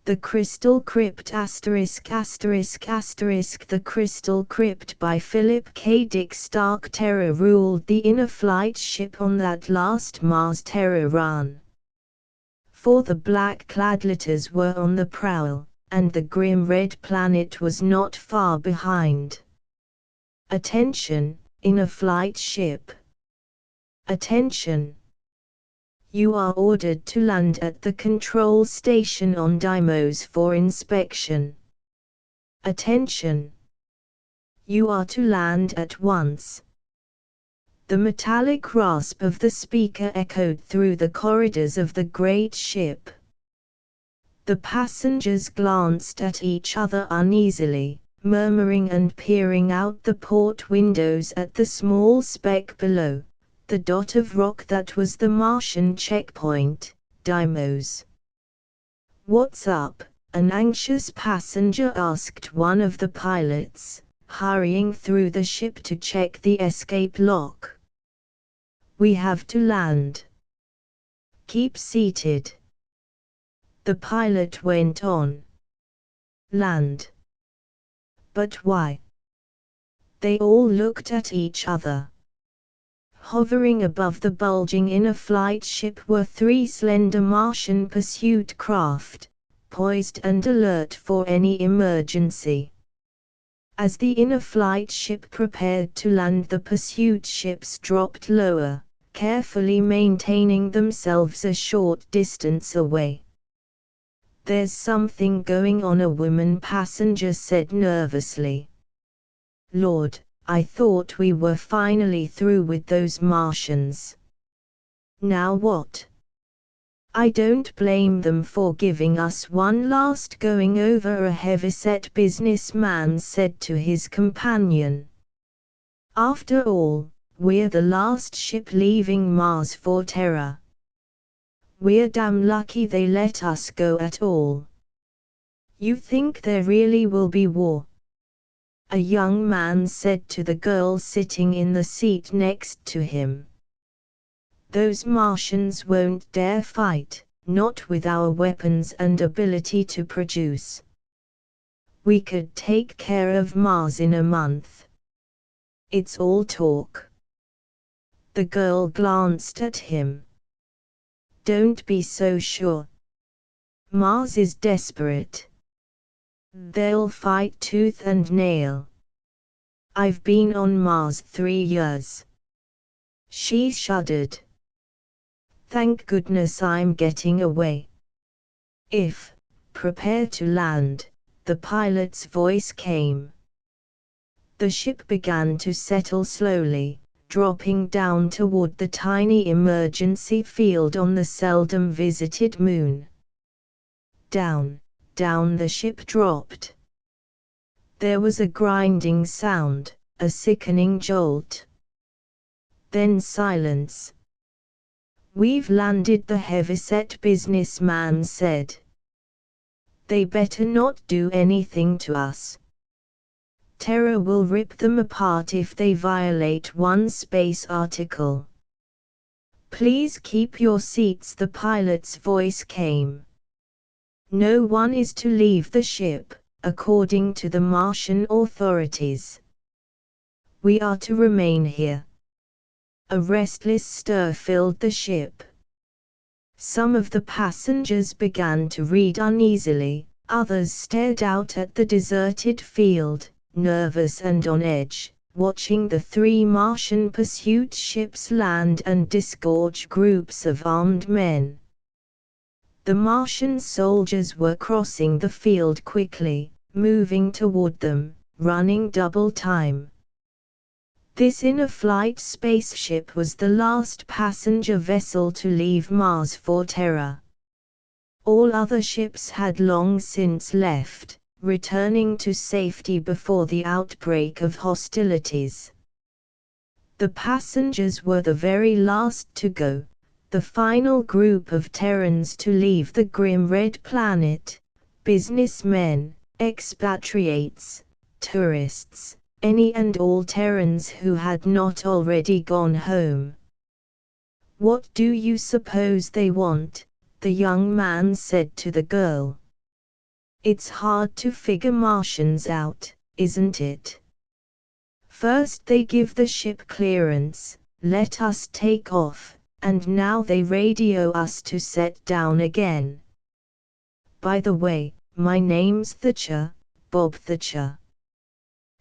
The Crystal Crypt ******* The Crystal Crypt by Philip K. Dick. Stark terror ruled the inner flight ship on that last Mars terror run. For the black-clad litters were on the prowl, and the grim red planet was not far behind. Attention, inner flight ship. Attention. You are ordered to land at the control station on Deimos for inspection. Attention. You are to land at once. The metallic rasp of the speaker echoed through the corridors of the great ship. The passengers glanced at each other uneasily, murmuring and peering out the port windows at the small speck below, the dot of rock that was the Martian checkpoint, Deimos. "What's up?" an anxious passenger asked one of the pilots, hurrying through the ship to check the escape lock. "We have to land. Keep seated." The pilot went on. "Land? But why?" They all looked at each other. Hovering above the bulging inner flight ship were 3 slender Martian pursuit craft, poised and alert for any emergency. As the inner flight ship prepared to land, the pursuit ships dropped lower, carefully maintaining themselves a short distance away. "There's something going on," a woman passenger said nervously. "Lord, I thought we were finally through with those Martians. Now what?" "I don't blame them for giving us one last going over," a heavyset businessman said to his companion. "After all, we're the last ship leaving Mars for Terra. We're damn lucky they let us go at all." "You think there really will be war?" a young man said to the girl sitting in the seat next to him. "Those Martians won't dare fight, not with our weapons and ability to produce. We could take care of Mars in a month. It's all talk." The girl glanced at him. "Don't be so sure. Mars is desperate. They'll fight tooth and nail. I've been on Mars 3 years. She shuddered. "Thank goodness I'm getting away." Prepare to land," the pilot's voice came. The ship began to settle slowly, dropping down toward the tiny emergency field on the seldom visited moon. Down the ship dropped. There was a grinding sound, a sickening jolt. Then silence. "We've landed," the heavyset businessman said. "They better not do anything to us. Terra will rip them apart if they violate one space article. Please keep your seats," the pilot's voice came. "No one is to leave the ship, according to the Martian authorities. We are to remain here." A restless stir filled the ship. Some of the passengers began to read uneasily, others stared out at the deserted field, nervous and on edge, watching the 3 Martian pursuit ships land and disgorge groups of armed men. The Martian soldiers were crossing the field quickly, moving toward them, running double time. This inner-flight spaceship was the last passenger vessel to leave Mars for Terra. All other ships had long since left, returning to safety before the outbreak of hostilities. The passengers were the very last to go, the final group of Terrans to leave the grim red planet: businessmen, expatriates, tourists, any and all Terrans who had not already gone home. "What do you suppose they want?" the young man said to the girl. It's hard to figure Martians out, isn't it? First they give the ship clearance, let us take off, and now they radio us to set down again. By the way, my name's Thatcher, Bob Thatcher.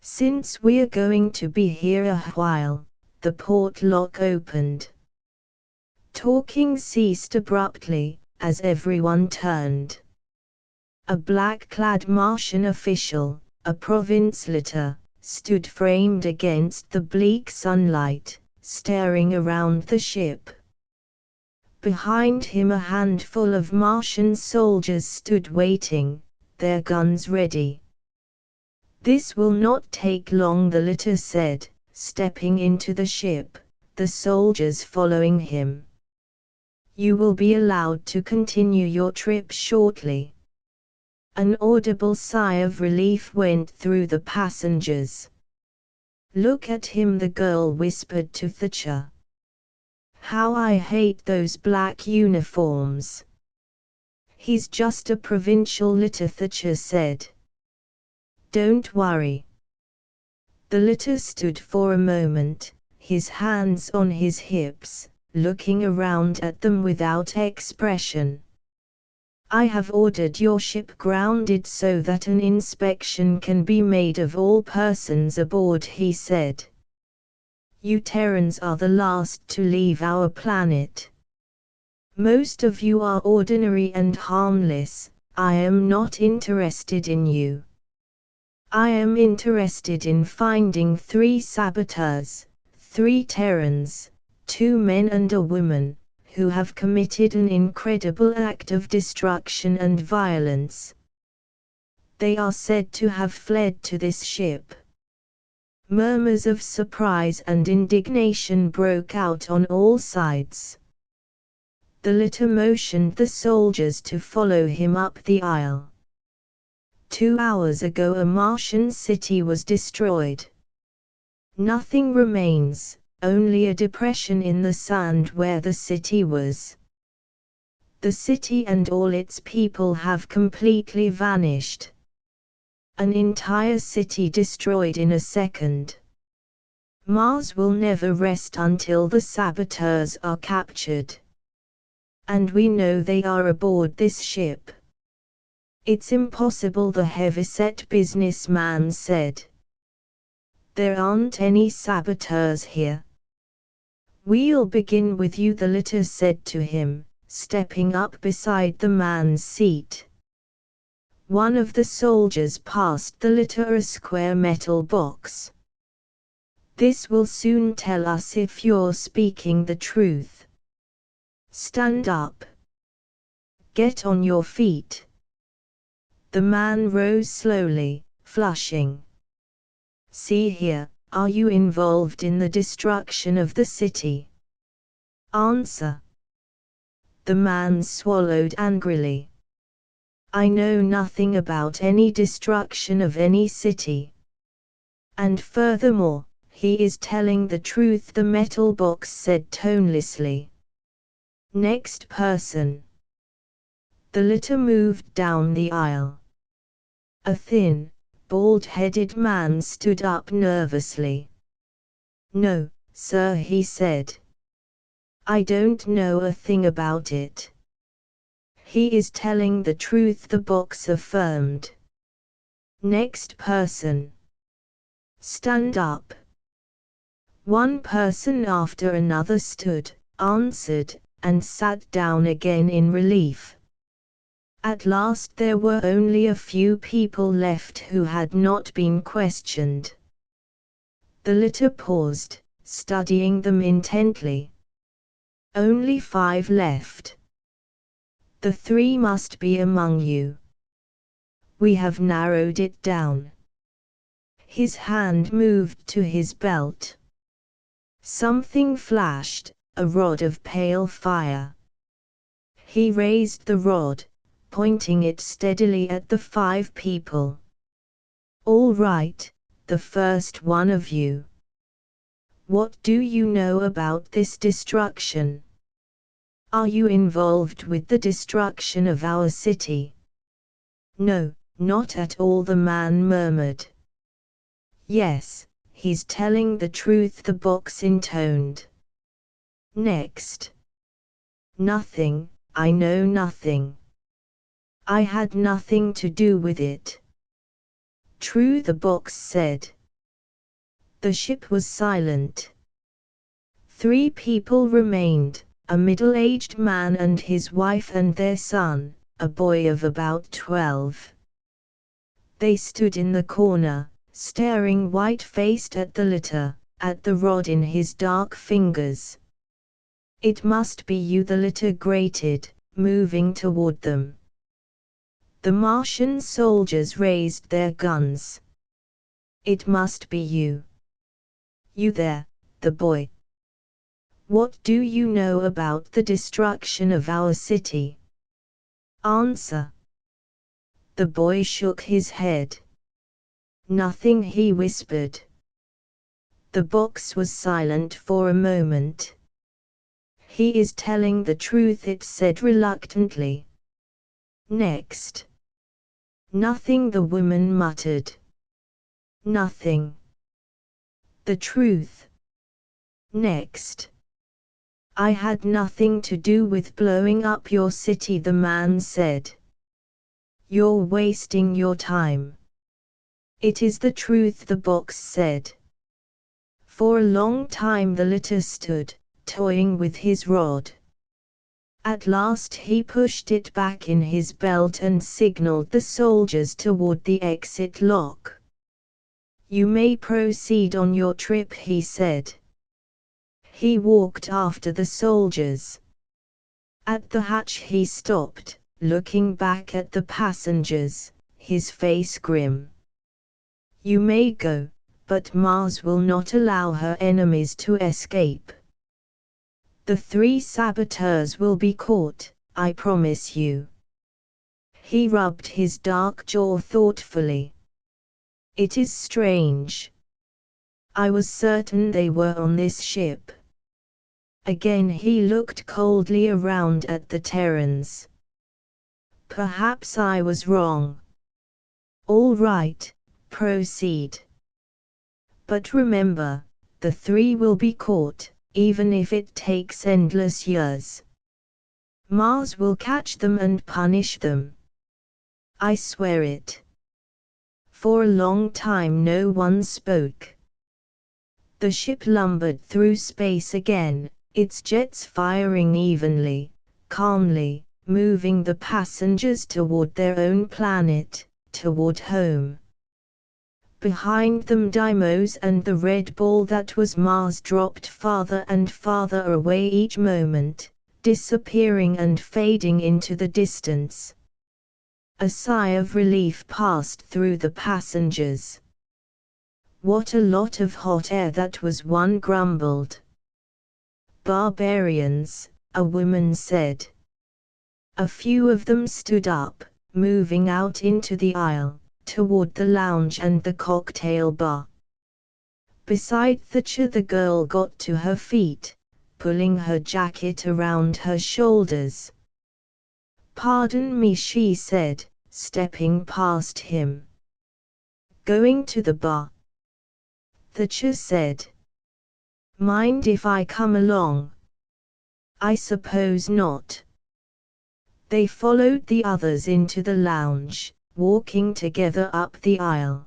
Since we're going to be here a while, the port lock opened. Talking ceased abruptly, as everyone turned. A black-clad Martian official, a province leader, stood framed against the bleak sunlight, staring around the ship. Behind him a handful of Martian soldiers stood waiting, their guns ready. "This will not take long," the leader said, stepping into the ship, the soldiers following him. "You will be allowed to continue your trip shortly." An audible sigh of relief went through the passengers. "Look at him," the girl whispered to Thatcher. "How I hate those black uniforms." "He's just a provincial leader," Thatcher said. "Don't worry." The leader stood for a moment, his hands on his hips, looking around at them without expression. "I have ordered your ship grounded so that an inspection can be made of all persons aboard," he said. "You Terrans are the last to leave our planet. Most of you are ordinary and harmless. I am not interested in you. I am interested in finding 3 saboteurs, 3 Terrans, 2 men and a woman, who have committed an incredible act of destruction and violence. They are said to have fled to this ship." Murmurs of surprise and indignation broke out on all sides. The leader motioned the soldiers to follow him up the aisle. 2 hours ago a Martian city was destroyed. Nothing remains, only a depression in the sand where the city was. The city and all its people have completely vanished. An entire city destroyed in a second. Mars will never rest until the saboteurs are captured. And we know they are aboard this ship. "It's impossible," the heavyset businessman said. "There aren't any saboteurs here." "We'll begin with you," the leader said to him, stepping up beside the man's seat. One of the soldiers passed the leader a square metal box. "This will soon tell us if you're speaking the truth. Stand up. Get on your feet." The man rose slowly, flushing. "See here, are you involved in the destruction of the city? Answer." The man swallowed angrily. "I know nothing about any destruction of any city. And furthermore, he is telling the truth," the metal box said tonelessly. "Next person." The leader moved down the aisle. A thin, bald-headed man stood up nervously. "No, sir," he said. "I don't know a thing about it." "He is telling the truth," the box affirmed. "Next person. Stand up." One person after another stood, answered, and sat down again in relief. At last there were only a few people left who had not been questioned. The leader paused, studying them intently. "Only 5 left. The 3 must be among you. We have narrowed it down." His hand moved to his belt. Something flashed, a rod of pale fire. He raised the rod, pointing it steadily at the 5 people. "All right, the first one of you. What do you know about this destruction? Are you involved with the destruction of our city?" "No, not at all, the man murmured. Yes, he's telling the truth, the box intoned. Next. Nothing, I know nothing. I had nothing to do with it. True, the box said. The ship was silent. 3 people remained, a middle-aged man and his wife and their son, a boy of about 12. They stood in the corner, staring white-faced at the litter, at the rod in his dark fingers. It must be you, the litter grated, moving toward them. The Martian soldiers raised their guns. It must be you. You there, the boy. What do you know about the destruction of our city? Answer. The boy shook his head. Nothing, he whispered. The box was silent for a moment. He is telling the truth, it said reluctantly. Next. Nothing, the woman muttered. Nothing. The truth. Next. I had nothing to do with blowing up your city, the man said. You're wasting your time. It is the truth, the box said. For a long time the litter stood, toying with his rod. At last he pushed it back in his belt and signaled the soldiers toward the exit lock. You may proceed on your trip, he said. He walked after the soldiers. At the hatch he stopped, looking back at the passengers, his face grim. You may go, but Mars will not allow her enemies to escape. The 3 saboteurs will be caught, I promise you. He rubbed his dark jaw thoughtfully. It is strange. I was certain they were on this ship. Again he looked coldly around at the Terrans. Perhaps I was wrong. All right, proceed. But remember, the 3 will be caught, even if it takes endless years. Mars will catch them and punish them. I swear it. For a long time no one spoke. The ship lumbered through space again, its jets firing evenly, calmly, moving the passengers toward their own planet, toward home. Behind them Deimos and the red ball that was Mars dropped farther and farther away each moment, disappearing and fading into the distance. A sigh of relief passed through the passengers. What a lot of hot air that was, one grumbled. Barbarians, a woman said. A few of them stood up, moving out into the aisle, toward the lounge and the cocktail bar. Beside Thatcher the girl got to her feet, pulling her jacket around her shoulders. Pardon me, she said, stepping past him. Going to the bar? Thatcher said. Mind if I come along? I suppose not. They followed the others into the lounge, walking together up the aisle.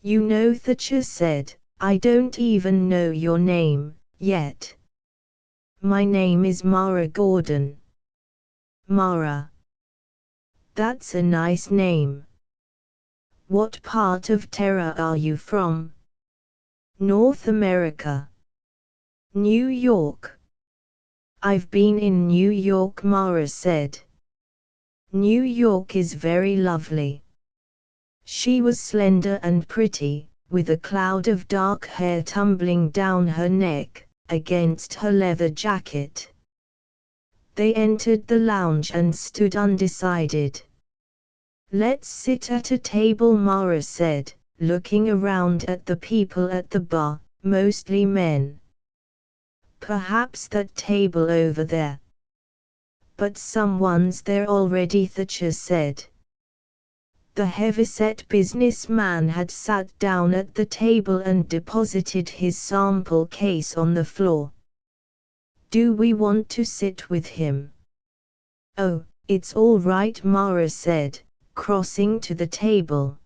You know, Thatcher said, I don't even know your name, yet. My name is Mara Gordon. Mara. That's a nice name. What part of Terra are you from? North America. New York. I've been in New York, Mara said. New York is very lovely. She was slender and pretty, with a cloud of dark hair tumbling down her neck, against her leather jacket. They entered the lounge and stood undecided. Let's sit at a table, Mara said, looking around at the people at the bar, mostly men. Perhaps that table over there. But someone's there already, Thatcher said. The heavyset businessman had sat down at the table and deposited his sample case on the floor. "Do we want to sit with him?" "Oh, it's all right," Mara said, crossing to the table.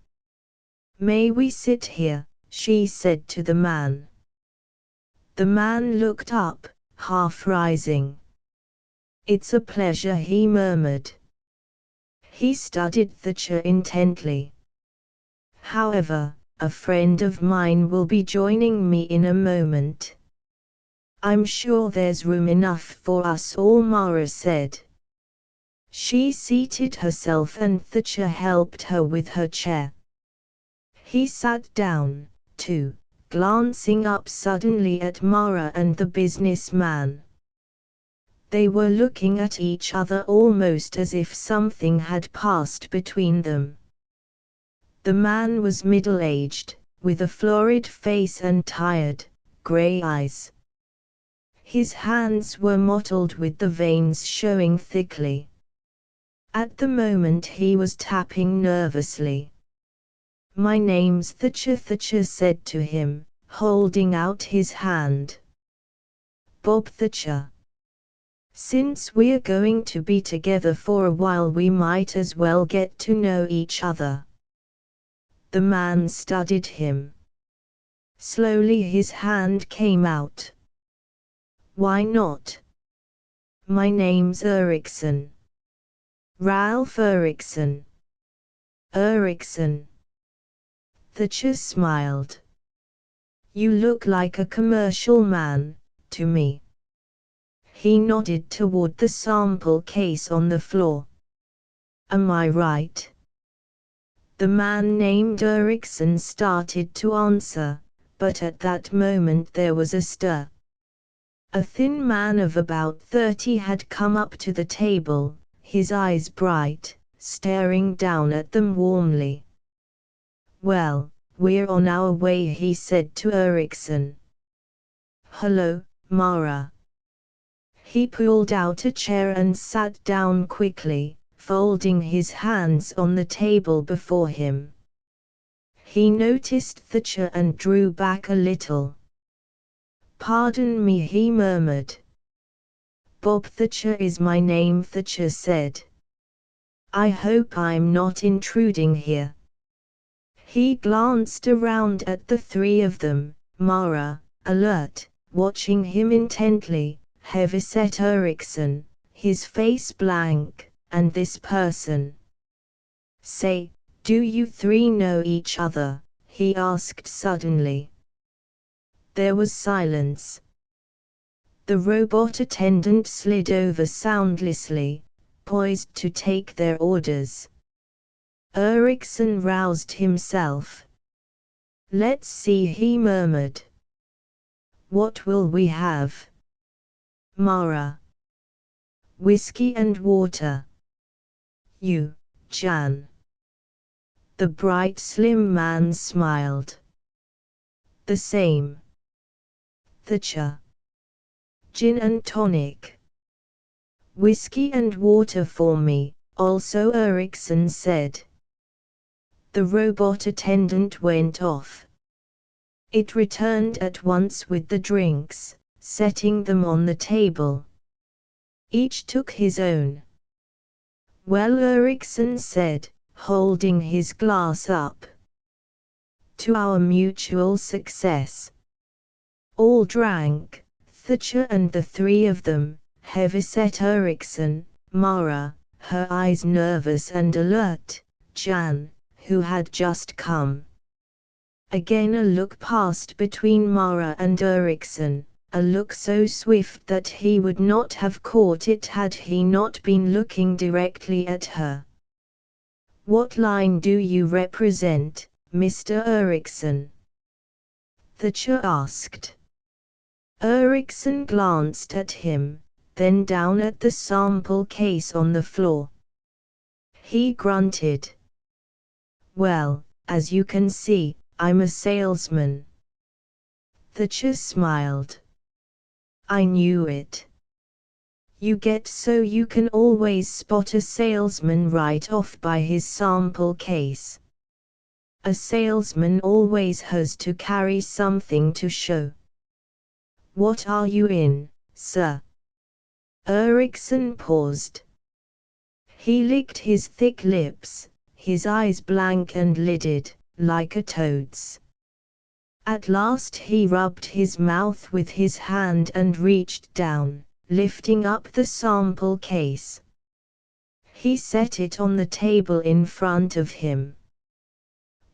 "May we sit here?" she said to the man. The man looked up, half rising. "It's a pleasure," he murmured. He studied Thatcher intently. "However, a friend of mine will be joining me in a moment." "I'm sure there's room enough for us all," Mara said. She seated herself and Thatcher helped her with her chair. He sat down, too, glancing up suddenly at Mara and the businessman. They were looking at each other almost as if something had passed between them. The man was middle-aged, with a florid face and tired, grey eyes. His hands were mottled with the veins showing thickly. At the moment he was tapping nervously. "My name's Thatcher," Thatcher said to him, holding out his hand. "Bob Thatcher. Since we're going to be together for a while, we might as well get to know each other." The man studied him. Slowly his hand came out. "Why not? My name's Eriksson. Ralph Eriksson." "Eriksson." Thatcher smiled. "You look like a commercial man, to me." He nodded toward the sample case on the floor. "Am I right?" The man named Eriksson started to answer, but at that moment there was a stir. A thin man of about 30 had come up to the table, his eyes bright, staring down at them warmly. "Well, we're on our way," he said to Eriksson. "Hello, Mara." He pulled out a chair and sat down quickly, folding his hands on the table before him. He noticed Thatcher and drew back a little. "Pardon me," he murmured. "Bob Thatcher is my name," Thatcher said. "I hope I'm not intruding here." He glanced around at the three of them, Mara, alert, watching him intently, heavyset Eriksson, his face blank, and this person. "Say, do you three know each other?" he asked suddenly. There was silence. The robot attendant slid over soundlessly, poised to take their orders. Eriksson roused himself. "Let's see," he murmured. "What will we have?" "Mara." "Whiskey and water." "You, Jan." The bright slim man smiled. "The same." "Thatcher." "Gin and tonic." "Whiskey and water for me, also," Eriksson said. The robot attendant went off. It returned at once with the drinks, setting them on the table. Each took his own. "Well," Eriksson said, holding his glass up. "To our mutual success." All drank, Thatcher and the three of them, heavyset Eriksson, Mara, her eyes nervous and alert, Jan, who had just come. Again a look passed between Mara and Eriksson, a look so swift that he would not have caught it had he not been looking directly at her. "What line do you represent, Mr. Eriksson?" Thatcher asked. Eriksson glanced at him, then down at the sample case on the floor. He grunted. "Well, as you can see, I'm a salesman." Thatcher smiled. "I knew it. You get so you can always spot a salesman right off by his sample case. A salesman always has to carry something to show. What are you in, sir? Eriksson paused. He licked his thick lips, his eyes blank and lidded, like a toad's. At last he rubbed his mouth with his hand and reached down, lifting up the sample case. He set it on the table in front of him.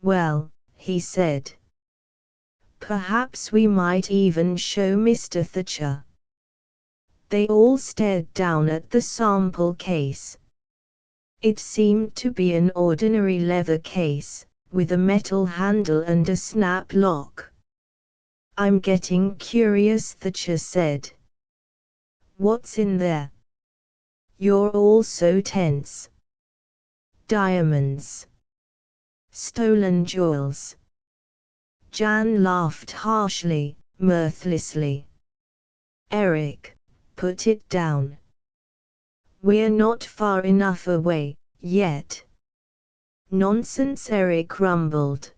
Well, he said. Perhaps we might even show Mr. Thatcher. They all stared down at the sample case. It seemed to be an ordinary leather case, with a metal handle and a snap lock. I'm getting curious, Thatcher said. What's in there? You're all so tense. Diamonds. Stolen jewels. Jan laughed harshly, mirthlessly. Eric, put it down. We're not far enough away, yet. Nonsense, Eric grumbled.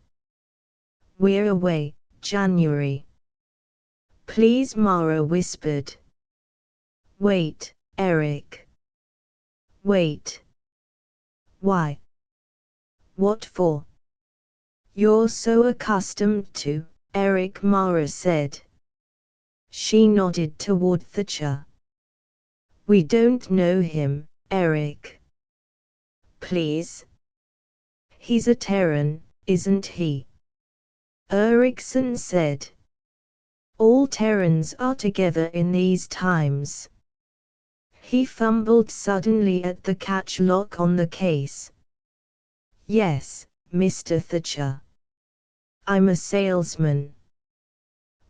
We're away, January. Please, Mara whispered. Wait, Eric. Wait. Why? What for? You're so accustomed to, Eric, Mara said. She nodded toward Thatcher. We don't know him, Eric. Please. He's a Terran, isn't he? Eriksson said. All Terrans are together in these times. He fumbled suddenly at the catch lock on the case. Yes, Mr. Thatcher. I'm a salesman.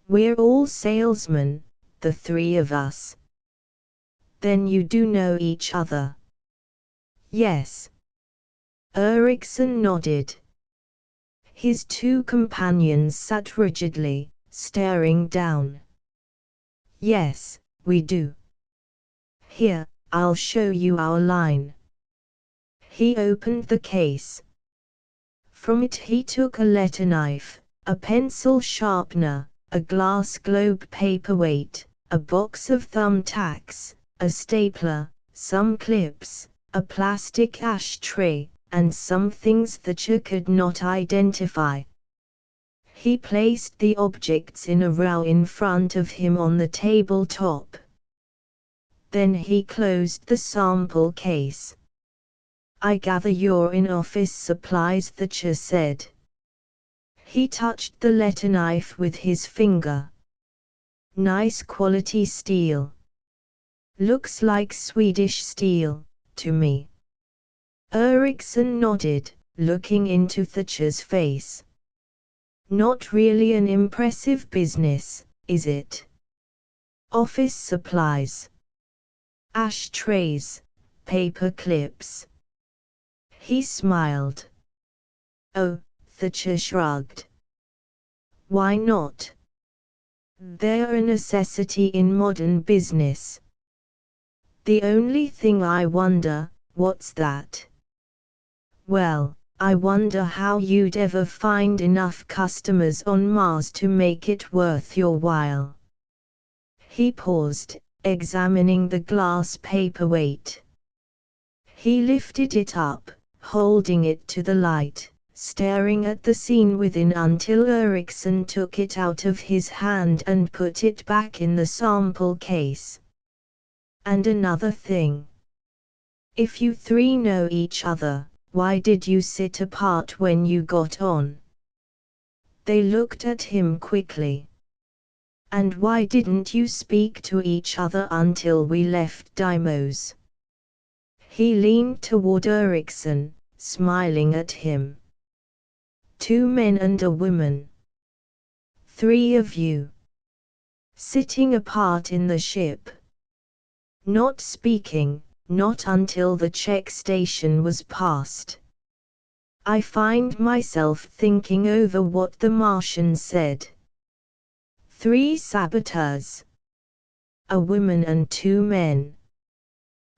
We're all salesmen, the three of us. Then you do know each other? Yes. Eriksson nodded. His two companions sat rigidly, staring down. Yes, we do. Here, I'll show you our line. He opened the case. From it he took a letter knife, a pencil sharpener, a glass globe paperweight, a box of thumbtacks, a stapler, some clips, a plastic ashtray, and some things Thatcher could not identify. He placed the objects in a row in front of him on the tabletop. Then he closed the sample case. I gather you're in office supplies, Thatcher said. He touched the letter knife with his finger. Nice quality steel. Looks like Swedish steel, to me. Eriksson nodded, looking into Thatcher's face. Not really an impressive business, is it? Office supplies. Ashtrays, paper clips. He smiled. Oh, Thatcher shrugged. Why not? They're a necessity in modern business. The only thing I wonder, what's that? Well, I wonder how you'd ever find enough customers on Mars to make it worth your while. He paused, examining the glass paperweight. He lifted it up, holding it to the light, staring at the scene within until Eriksson took it out of his hand and put it back in the sample case. And another thing. If you three know each other, why did you sit apart when you got on? They looked at him quickly. And why didn't you speak to each other until we left Deimos? He leaned toward Eriksson, smiling at him. 2 men and a woman. 3 of you. Sitting apart in the ship. Not speaking, not until the check station was passed. I find myself thinking over what the Martian said. 3 saboteurs. A woman and 2 men.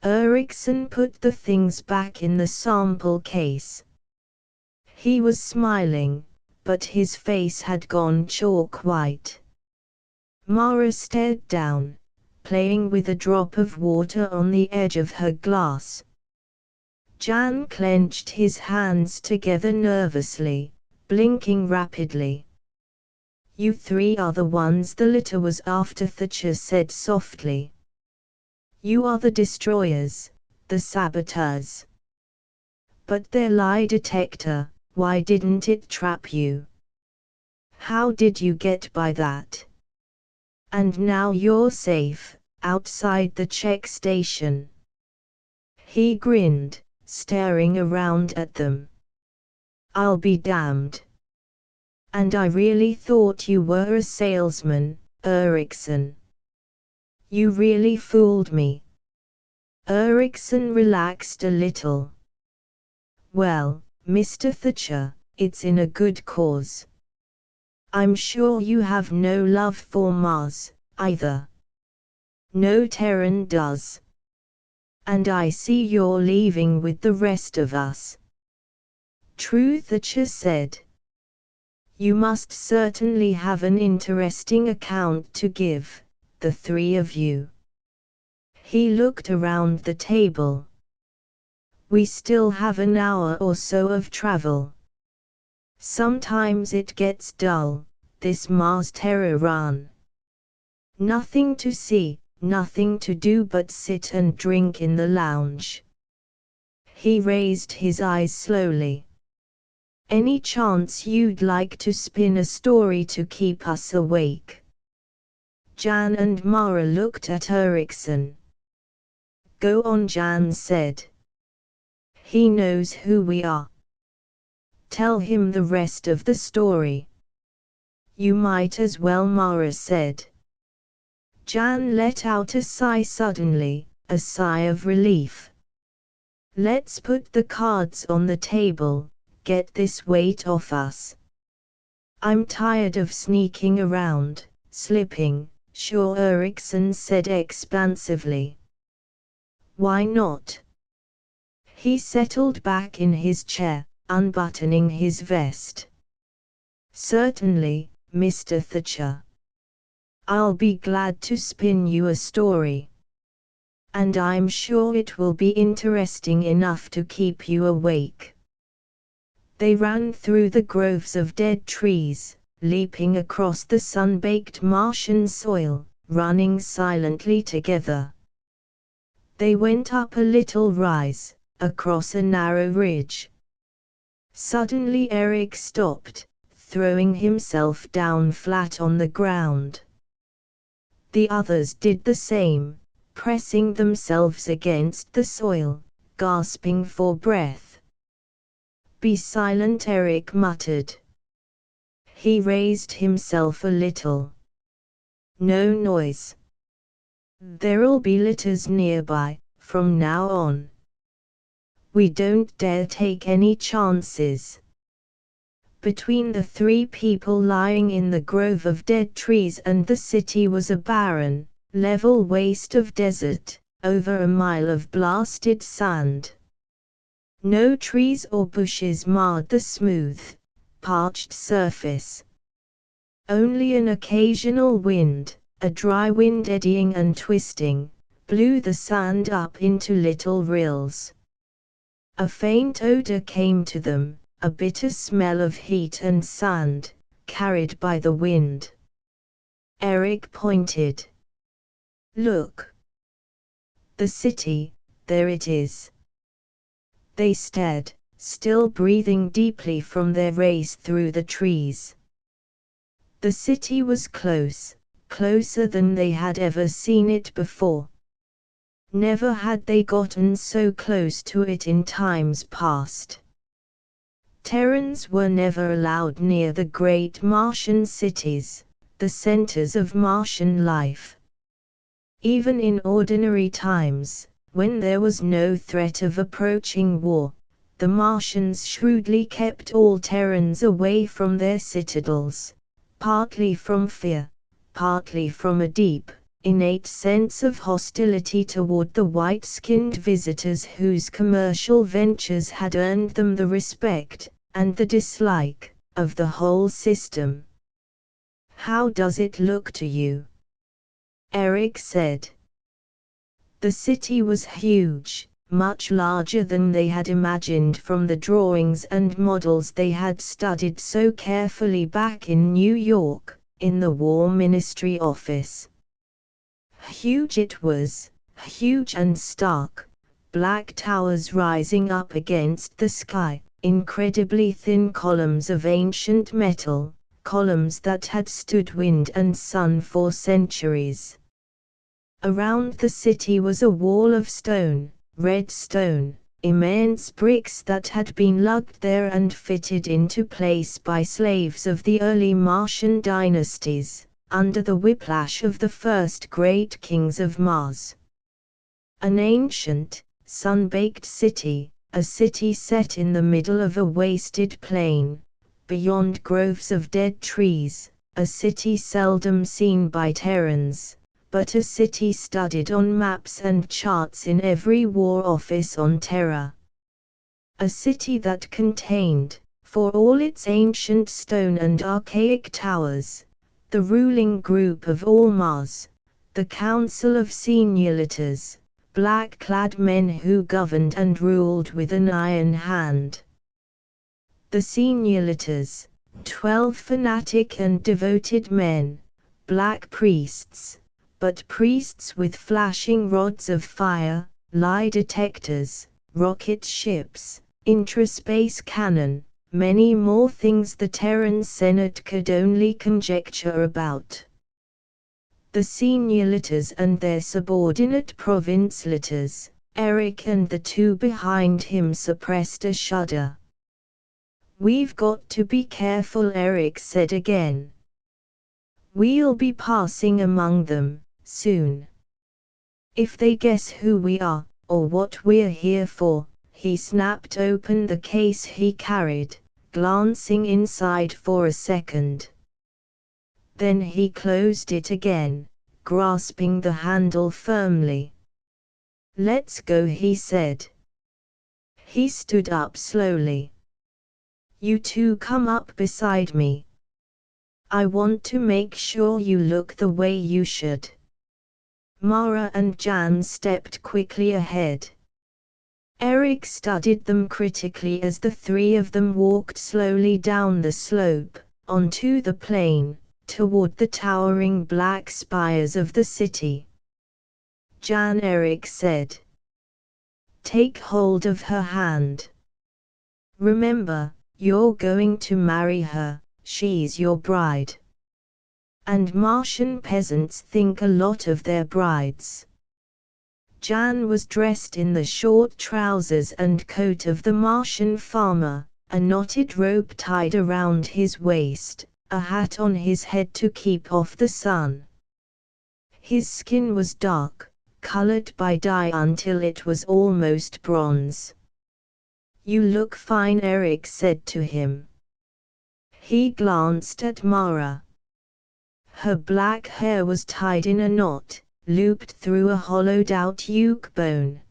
Erickson put the things back in the sample case. He was smiling, but his face had gone chalk white. Mara stared down, playing with a drop of water on the edge of her glass. Jan clenched his hands together nervously, blinking rapidly. "You three are the ones the litter was after," Thatcher said softly. "You are the destroyers, the saboteurs. But their lie detector, why didn't it trap you? How did you get by that? And now you're safe, outside the check station." He grinned, staring around at them. "I'll be damned. And I really thought you were a salesman, Erickson. You really fooled me." Erickson relaxed a little. "Well, Mr. Thatcher, it's in a good cause. I'm sure you have no love for Mars, either. No Terran does. And I see you're leaving with the rest of us." "True," Thatcher said. "You must certainly have an interesting account to give, the three of you." He looked around the table. "We still have an hour or so of travel. Sometimes it gets dull, this Mars Terror run. Nothing to see, nothing to do but sit and drink in the lounge." He raised his eyes slowly. "Any chance you'd like to spin a story to keep us awake?" Jan and Mara looked at Erickson. "Go on," Jan said. "He knows who we are. Tell him the rest of the story." "You might as well," Mara said. Jan let out a sigh suddenly, a sigh of relief. "Let's put the cards on the table, get this weight off us. I'm tired of sneaking around, slipping," Shaw Erickson said expansively. "Why not?" He settled back in his chair, unbuttoning his vest. "Certainly, Mr. Thatcher. I'll be glad to spin you a story. And I'm sure it will be interesting enough to keep you awake." They ran through the groves of dead trees, leaping across the sun-baked Martian soil, running silently together. They went up a little rise, across a narrow ridge. Suddenly Eric stopped, throwing himself down flat on the ground. The others did the same, pressing themselves against the soil, gasping for breath. "Be silent," Eric muttered. He raised himself a little. "No noise. There'll be litters nearby, from now on. We don't dare take any chances." Between the three people lying in the grove of dead trees and the city was a barren, level waste of desert, over a mile of blasted sand. No trees or bushes marred the smooth, parched surface. Only an occasional wind, a dry wind eddying and twisting, blew the sand up into little rills. A faint odor came to them, a bitter smell of heat and sand, carried by the wind. Eric pointed. "Look. The city, there it is." They stared, still breathing deeply from their race through the trees. The city was close, closer than they had ever seen it before. Never had they gotten so close to it in times past. Terrans were never allowed near the great Martian cities, the centers of Martian life. Even in ordinary times, when there was no threat of approaching war, the Martians shrewdly kept all Terrans away from their citadels, partly from fear, partly from a deep, innate sense of hostility toward the white-skinned visitors whose commercial ventures had earned them the respect, and the dislike, of the whole system. "How does it look to you?" Eric said. The city was huge, much larger than they had imagined from the drawings and models they had studied so carefully back in New York, in the War Ministry office. Huge it was, huge and stark, black towers rising up against the sky, incredibly thin columns of ancient metal, columns that had stood wind and sun for centuries. Around the city was a wall of stone, red stone, immense bricks that had been lugged there and fitted into place by slaves of the early Martian dynasties, under the whiplash of the first great kings of Mars. An ancient, sun-baked city, a city set in the middle of a wasted plain, beyond groves of dead trees, a city seldom seen by Terrans, but a city studied on maps and charts in every war office on Terra. A city that contained, for all its ancient stone and archaic towers, the ruling group of all Mars, the Council of Senioritas, black-clad men who governed and ruled with an iron hand. The Senioritas, 12 fanatic and devoted men, black priests, but priests with flashing rods of fire, lie detectors, rocket ships, intraspace cannon, many more things the Terran Senate could only conjecture about. The senioritas and their subordinate provincialitas, Eric and the two behind him suppressed a shudder. "We've got to be careful," Eric said again. "We'll be passing among them, soon. If they guess who we are, or what we're here for," he snapped open the case he carried, glancing inside for a second. Then he closed it again, grasping the handle firmly. "Let's go," he said. He stood up slowly. "You two come up beside me. I want to make sure you look the way you should." Mara and Jan stepped quickly ahead. Eric studied them critically as the three of them walked slowly down the slope, onto the plain, toward the towering black spires of the city. "Jan," Eric said. "Take hold of her hand. Remember, you're going to marry her, she's your bride. And Martian peasants think a lot of their brides." Jan was dressed in the short trousers and coat of the Martian farmer, a knotted rope tied around his waist, a hat on his head to keep off the sun. His skin was dark, colored by dye until it was almost bronze. "You look fine," Eric said to him. He glanced at Mara. Her black hair was tied in a knot, looped through a hollowed-out uke bone.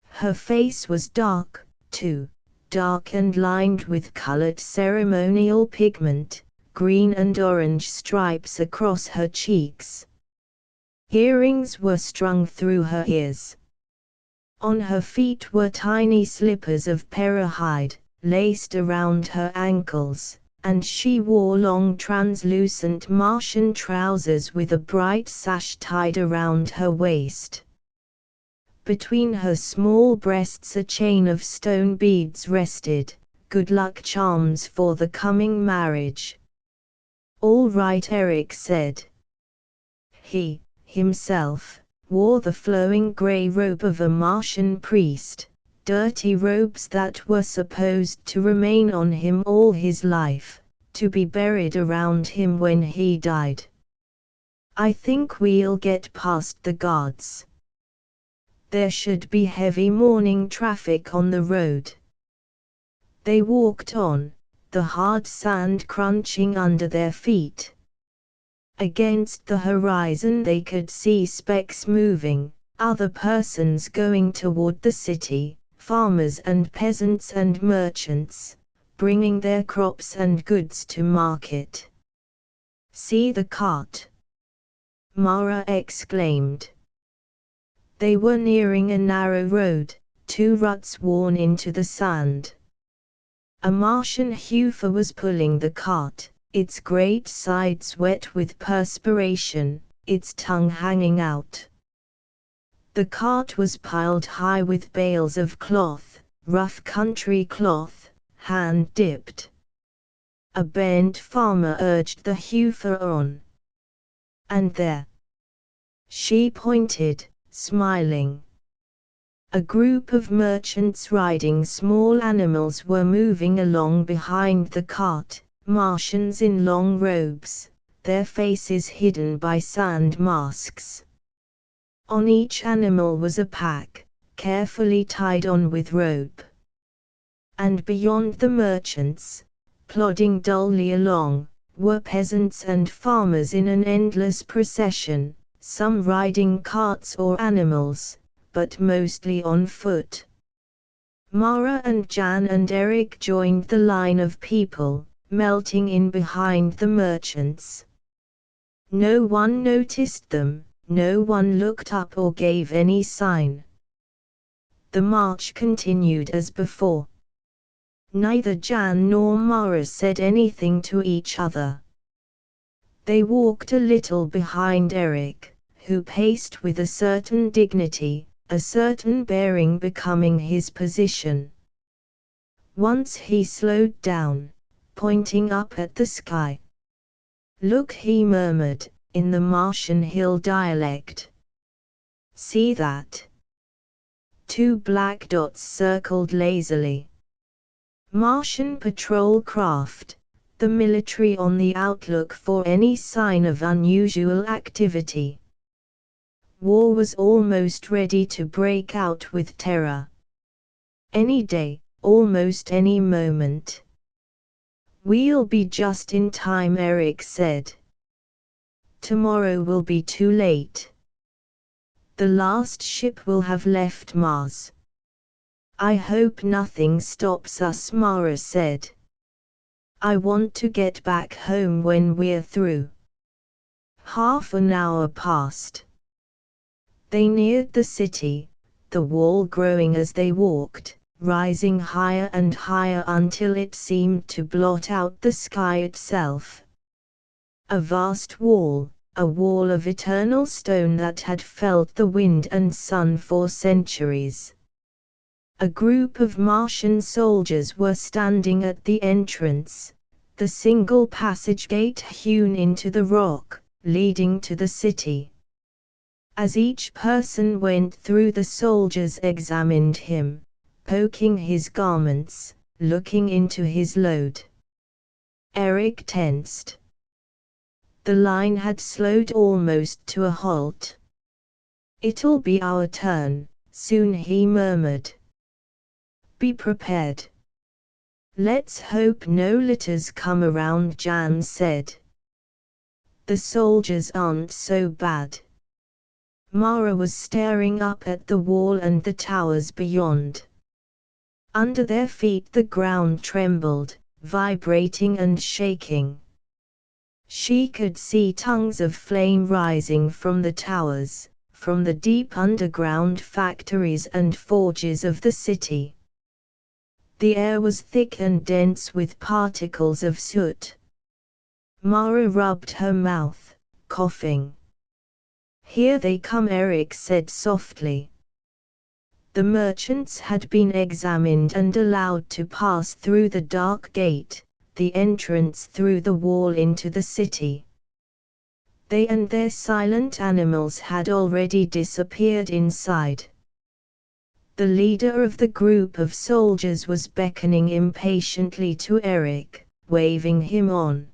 Her face was dark, too, dark and lined with colored ceremonial pigment, green and orange stripes across her cheeks. Earrings were strung through her ears. On her feet were tiny slippers of perahide, laced around her ankles, and she wore long translucent Martian trousers with a bright sash tied around her waist. Between her small breasts a chain of stone beads rested, good luck charms for the coming marriage. "All right," Eric said. He, himself, wore the flowing gray robe of a Martian priest, dirty robes that were supposed to remain on him all his life, to be buried around him when he died. "I think we'll get past the guards. There should be heavy morning traffic on the road." They walked on, the hard sand crunching under their feet. Against the horizon they could see specks moving, other persons going toward the city, farmers and peasants and merchants, bringing their crops and goods to market. "See the cart!" Mara exclaimed. They were nearing a narrow road, 2 ruts worn into the sand. A Martian heifer was pulling the cart, its great sides wet with perspiration, its tongue hanging out. The cart was piled high with bales of cloth, rough country cloth, hand-dipped. A bent farmer urged the heifer on. And there, she pointed, smiling. A group of merchants riding small animals were moving along behind the cart, Martians in long robes, their faces hidden by sand masks. On each animal was a pack, carefully tied on with rope. And beyond the merchants, plodding dully along, were peasants and farmers in an endless procession, some riding carts or animals, but mostly on foot. Mara and Jan and Eric joined the line of people, melting in behind the merchants. No one noticed them, no one looked up or gave any sign. The march continued as before. Neither Jan nor Mara said anything to each other. They walked a little behind Eric, who paced with a certain dignity, a certain bearing becoming his position. Once he slowed down, pointing up at the sky. "Look," he murmured, in the Martian hill dialect. "See that?" 2 black dots circled lazily. Martian patrol craft, the military on the outlook for any sign of unusual activity. War was almost ready to break out with Terra. Any day, almost any moment. "We'll be just in time," Eric said. "Tomorrow will be too late. The last ship will have left Mars." "I hope nothing stops us," Mara said. "I want to get back home when we're through." Half an hour passed. They neared the city, the wall growing as they walked, rising higher and higher until it seemed to blot out the sky itself. A vast wall, a wall of eternal stone that had felt the wind and sun for centuries. A group of Martian soldiers were standing at the entrance, the single passage gate hewn into the rock, leading to the city. As each person went through, the soldiers examined him, poking his garments, looking into his load. Eric tensed. The line had slowed almost to a halt. "It'll be our turn, soon," he murmured. "Be prepared." "Let's hope no litters come around," Jan said. "The soldiers aren't so bad." Mara was staring up at the wall and the towers beyond. Under their feet the ground trembled, vibrating and shaking. She could see tongues of flame rising from the towers, from the deep underground factories and forges of the city. The air was thick and dense with particles of soot. Mara rubbed her mouth, coughing. "Here they come," Eric said softly. The merchants had been examined and allowed to pass through the dark gate, the entrance through the wall into the city. They and their silent animals had already disappeared inside. The leader of the group of soldiers was beckoning impatiently to Eric, waving him on.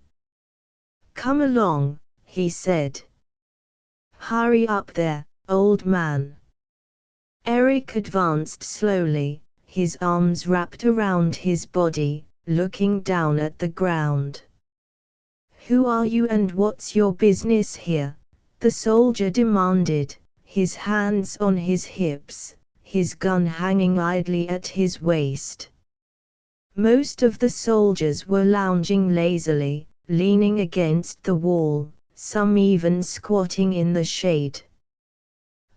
"Come along," he said. "Hurry up there, old man." Eric advanced slowly, his arms wrapped around his body, looking down at the ground. "Who are you and what's your business here?" the soldier demanded, his hands on his hips, his gun hanging idly at his waist. Most of the soldiers were lounging lazily, leaning against the wall, some even squatting in the shade.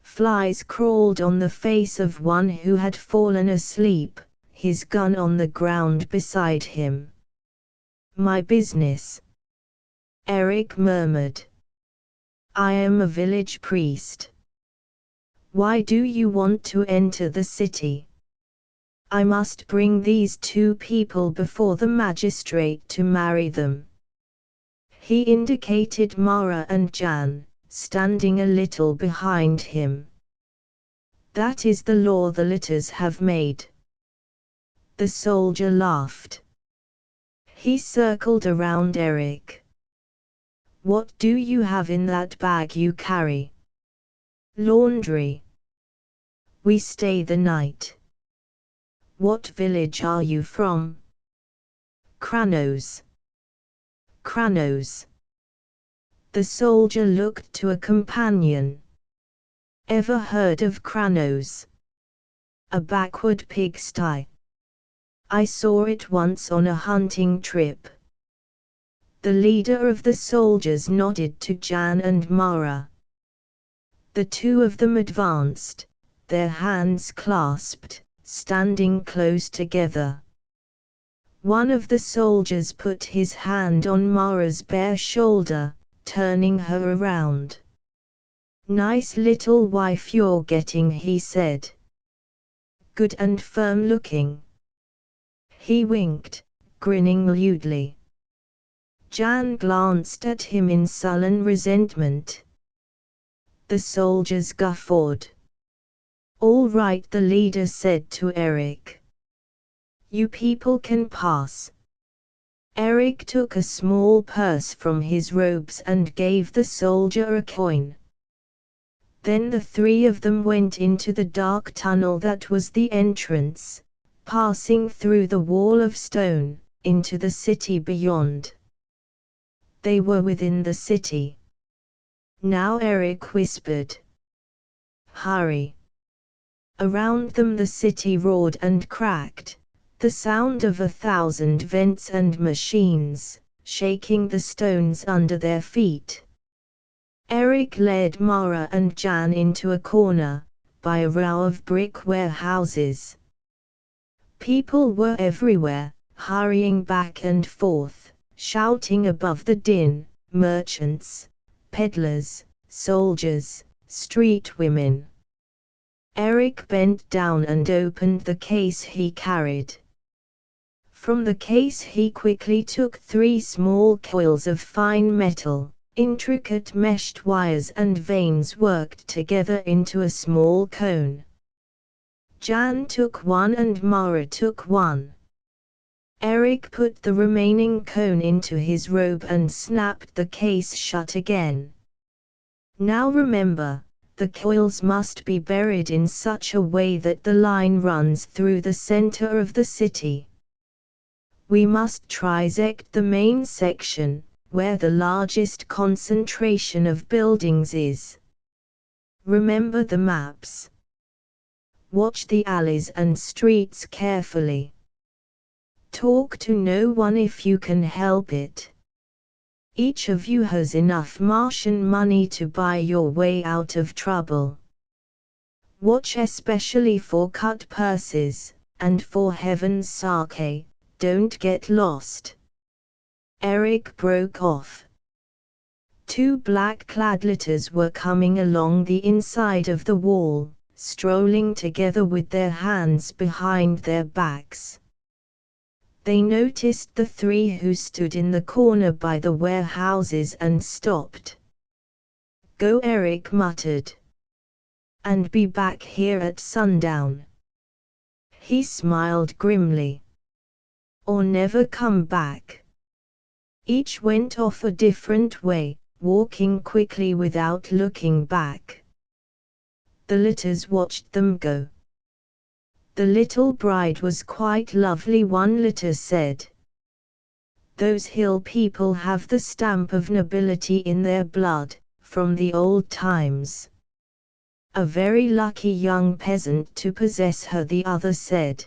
Flies crawled on the face of one who had fallen asleep, his gun on the ground beside him. "My business," Eric murmured. "I am a village priest." "Why do you want to enter the city?" "I must bring these two people before the magistrate to marry them." He indicated Mara and Jan, standing a little behind him. "That is the law the litters have made." The soldier laughed. He circled around Eric. "What do you have in that bag you carry?" "Laundry. We stay the night." "What village are you from?" "Kranos." "Kranos." The soldier looked to a companion. "Ever heard of Kranos?" "A backward pigsty. I saw it once on a hunting trip." The leader of the soldiers nodded to Jan and Mara. The two of them advanced, their hands clasped, standing close together. One of the soldiers put his hand on Mara's bare shoulder, turning her around. "Nice little wife you're getting," he said. "Good and firm looking." He winked, grinning lewdly. Jan glanced at him in sullen resentment. The soldiers guffawed. "All right," the leader said to Eric. "You people can pass." Eric took a small purse from his robes and gave the soldier a coin. Then the three of them went into the dark tunnel that was the entrance, passing through the wall of stone, into the city beyond. They were within the city. Now Eric whispered, "Hurry." Around them the city roared and cracked, the sound of 1,000 vents and machines, shaking the stones under their feet. Eric led Mara and Jan into a corner, by a row of brick warehouses. People were everywhere, hurrying back and forth, shouting above the din, merchants, peddlers, soldiers, street women. Eric bent down and opened the case he carried. From the case he quickly took 3 small coils of fine metal, intricate meshed wires and veins worked together into a small cone. Jan took one and Mara took one. Eric put the remaining cone into his robe and snapped the case shut again. "Now remember, the coils must be buried in such a way that the line runs through the center of the city. We must trisect the main section, where the largest concentration of buildings is. Remember the maps. Watch the alleys and streets carefully. Talk to no one if you can help it. Each of you has enough Martian money to buy your way out of trouble. Watch especially for cut purses, and for heaven's sake, don't get lost." Eric broke off. 2 black-clad litters were coming along the inside of the wall, strolling together with their hands behind their backs. They noticed the 3 who stood in the corner by the warehouses and stopped. "Go," Eric muttered. "And be back here at sundown." He smiled grimly. "Or never come back." Each went off a different way, walking quickly without looking back. The litters watched them go. "The little bride was quite lovely," one litter said. Those hill people have the stamp of nobility in their blood, from the old times. A very lucky young peasant to possess her, the other said.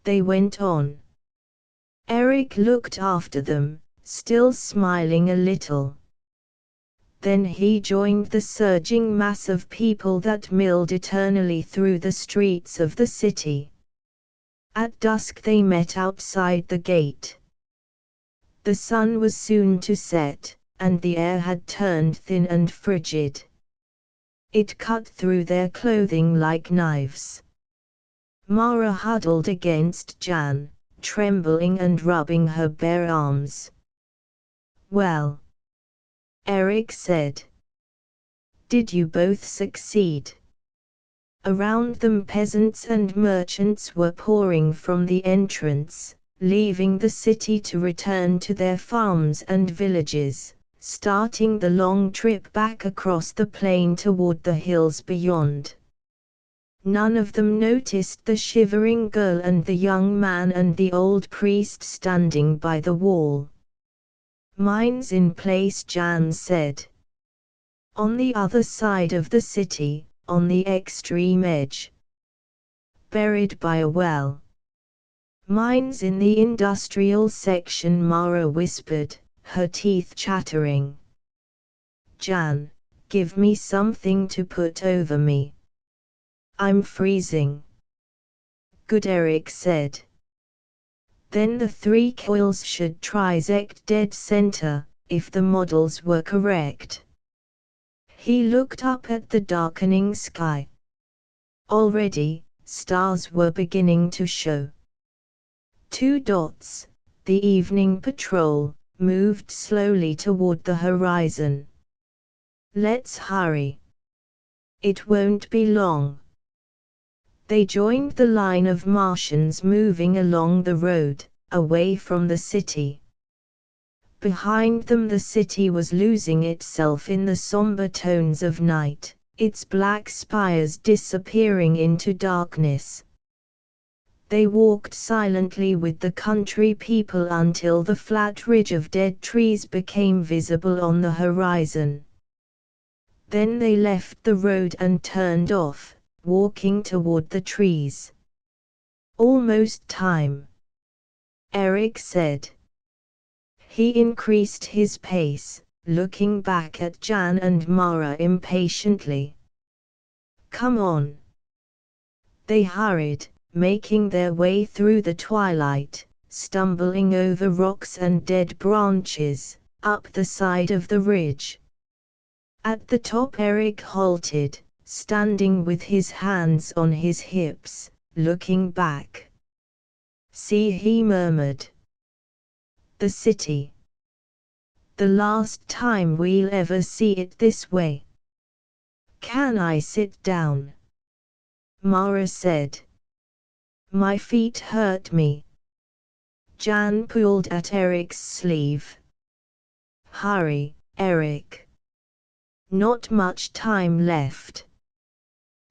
They went on. Eric looked after them, still smiling a little. Then he joined the surging mass of people that milled eternally through the streets of the city. At dusk they met outside the gate. The sun was soon to set, and the air had turned thin and frigid. It cut through their clothing like knives. Mara huddled against Jan, trembling and rubbing her bare arms. "Well," Eric said. "Did you both succeed?" Around them peasants and merchants were pouring from the entrance, leaving the city to return to their farms and villages, starting the long trip back across the plain toward the hills beyond. None of them noticed the shivering girl and the young man and the old priest standing by the wall. "Mine's in place," Jan said. "On the other side of the city, on the extreme edge. Buried by a well." "Mine's in the industrial section," Mara whispered, her teeth chattering. "Jan, give me something to put over me. I'm freezing." "Good," Eric said. Then the 3 coils should trisect dead center, if the models were correct. He looked up at the darkening sky. Already, stars were beginning to show. 2 dots, the evening patrol, moved slowly toward the horizon. "Let's hurry. It won't be long." They joined the line of Martians moving along the road, away from the city. Behind them the city was losing itself in the somber tones of night, its black spires disappearing into darkness. They walked silently with the country people until the flat ridge of dead trees became visible on the horizon. Then they left the road and turned off, walking toward the trees. "Almost time," Eric said. He increased his pace, looking back at Jan and Mara impatiently. "Come on." They hurried, making their way through the twilight, stumbling over rocks and dead branches, up the side of the ridge. At the top Eric halted, standing with his hands on his hips, looking back. "See," he murmured. "The city. The last time we'll ever see it this way." "Can I sit down?" Mara said. "My feet hurt me." Jan pulled at Eric's sleeve. "Hurry, Eric. Not much time left."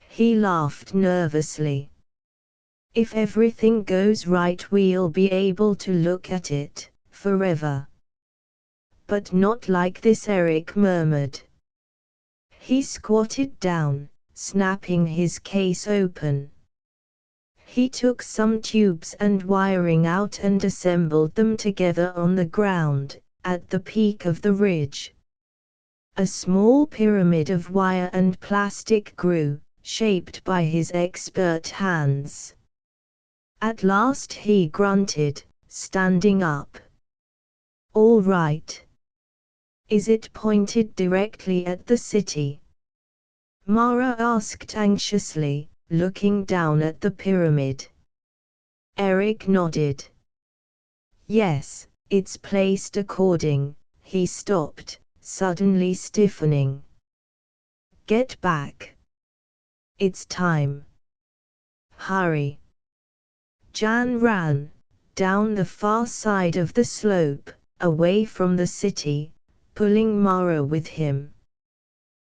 He laughed nervously. "If everything goes right we'll be able to look at it, forever." "But not like this," Eric murmured. He squatted down, snapping his case open. He took some tubes and wiring out and assembled them together on the ground, at the peak of the ridge. A small pyramid of wire and plastic grew, shaped by his expert hands. At last he grunted, standing up. "All right. Is it pointed directly at the city?" Mara asked anxiously, looking down at the pyramid. Eric nodded. "Yes, it's placed according." He stopped, suddenly stiffening. "Get back. It's time. Hurry." Jan ran, down the far side of the slope, away from the city, pulling Mara with him.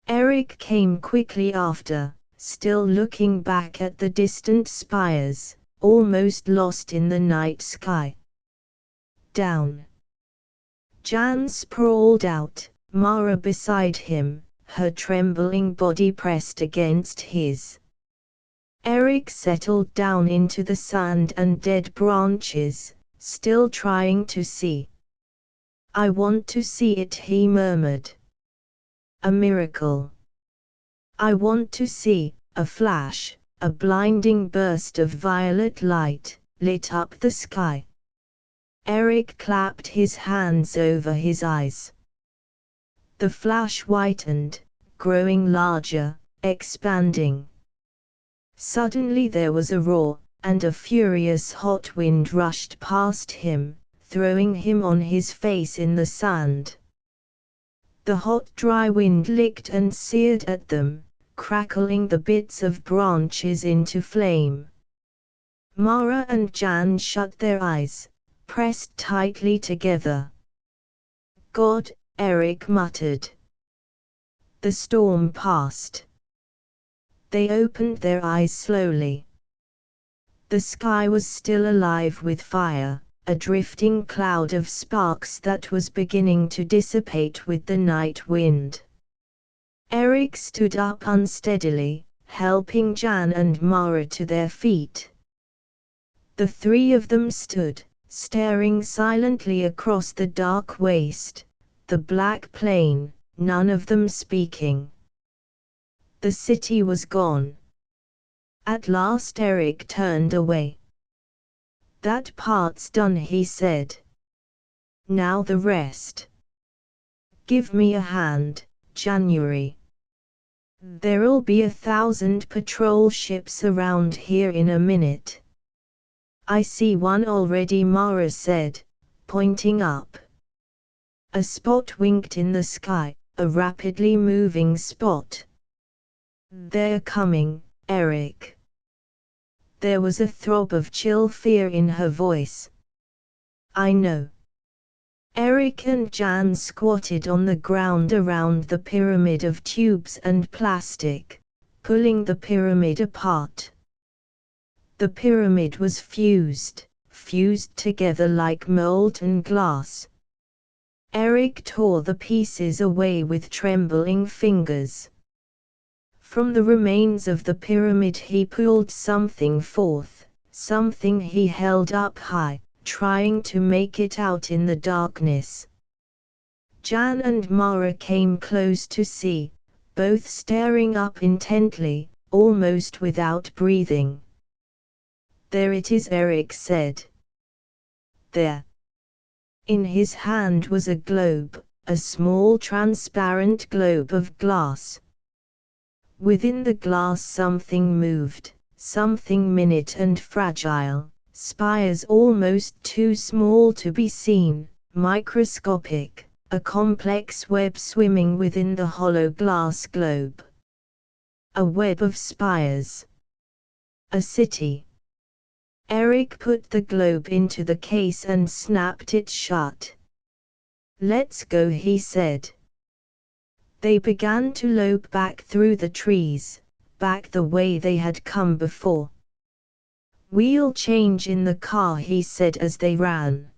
Eric came quickly after, still looking back at the distant spires, almost lost in the night sky. down. Jan sprawled out, Mara beside him, her trembling body pressed against his. Eric settled down into the sand and dead branches, still trying to see. "I want to see it," he murmured. "A miracle. I want to see." A flash, a blinding burst of violet light, lit up the sky. Eric clapped his hands over his eyes. The flash whitened, growing larger, expanding. Suddenly there was a roar, and a furious hot wind rushed past him, throwing him on his face in the sand. The hot dry wind licked and seared at them, crackling the bits of branches into flame. Mara and Jan shut their eyes, pressed tightly together. "God," Eric muttered. The storm passed. They opened their eyes slowly. The sky was still alive with fire, a drifting cloud of sparks that was beginning to dissipate with the night wind. Eric stood up unsteadily, helping Jan and Mara to their feet. The three of them stood, staring silently across the dark waste, the black plain, none of them speaking. The city was gone. At last Eric turned away. "That part's done," he said. "Now the rest. Give me a hand, January. There'll be 1,000 patrol ships around here in a minute." "I see one already," Mara said, pointing up. A spot winked in the sky, a rapidly moving spot. "They're coming, Eric." There was a throb of chill fear in her voice. "I know." Eric and Jan squatted on the ground around the pyramid of tubes and plastic, pulling the pyramid apart. The pyramid was fused together like molten glass. Eric tore the pieces away with trembling fingers. From the remains of the pyramid he pulled something forth, something he held up high, trying to make it out in the darkness. Jan and Mara came close to see, both staring up intently, almost without breathing. "There it is," Eric said. "There." In his hand was a globe, a small transparent globe of glass. Within the glass something moved, something minute and fragile, spires almost too small to be seen, microscopic, a complex web swimming within the hollow glass globe. A web of spires. A city. Eric put the globe into the case and snapped it shut. "Let's go," he said. They began to lope back through the trees, back the way they had come before. "We'll change in the car," he said as they ran.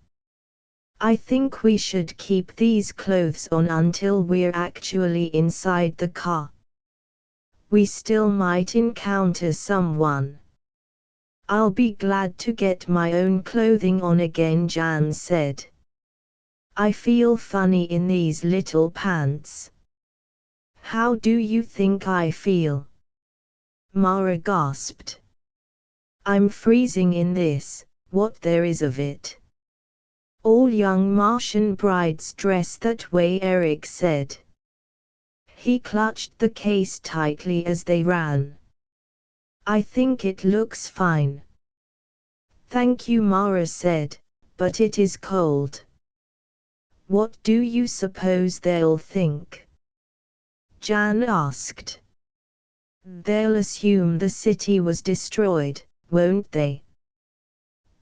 "I think we should keep these clothes on until we're actually inside the car. We still might encounter someone." "I'll be glad to get my own clothing on again," Jan said. "I feel funny in these little pants." "How do you think I feel?" Mara gasped. "I'm freezing in this, what there is of it." "All young Martian brides dress that way," Eric said. He clutched the case tightly as they ran. "I think it looks fine." "Thank you," Mara said, "but it is cold." "What do you suppose they'll think?" Jan asked. "They'll assume the city was destroyed, won't they?"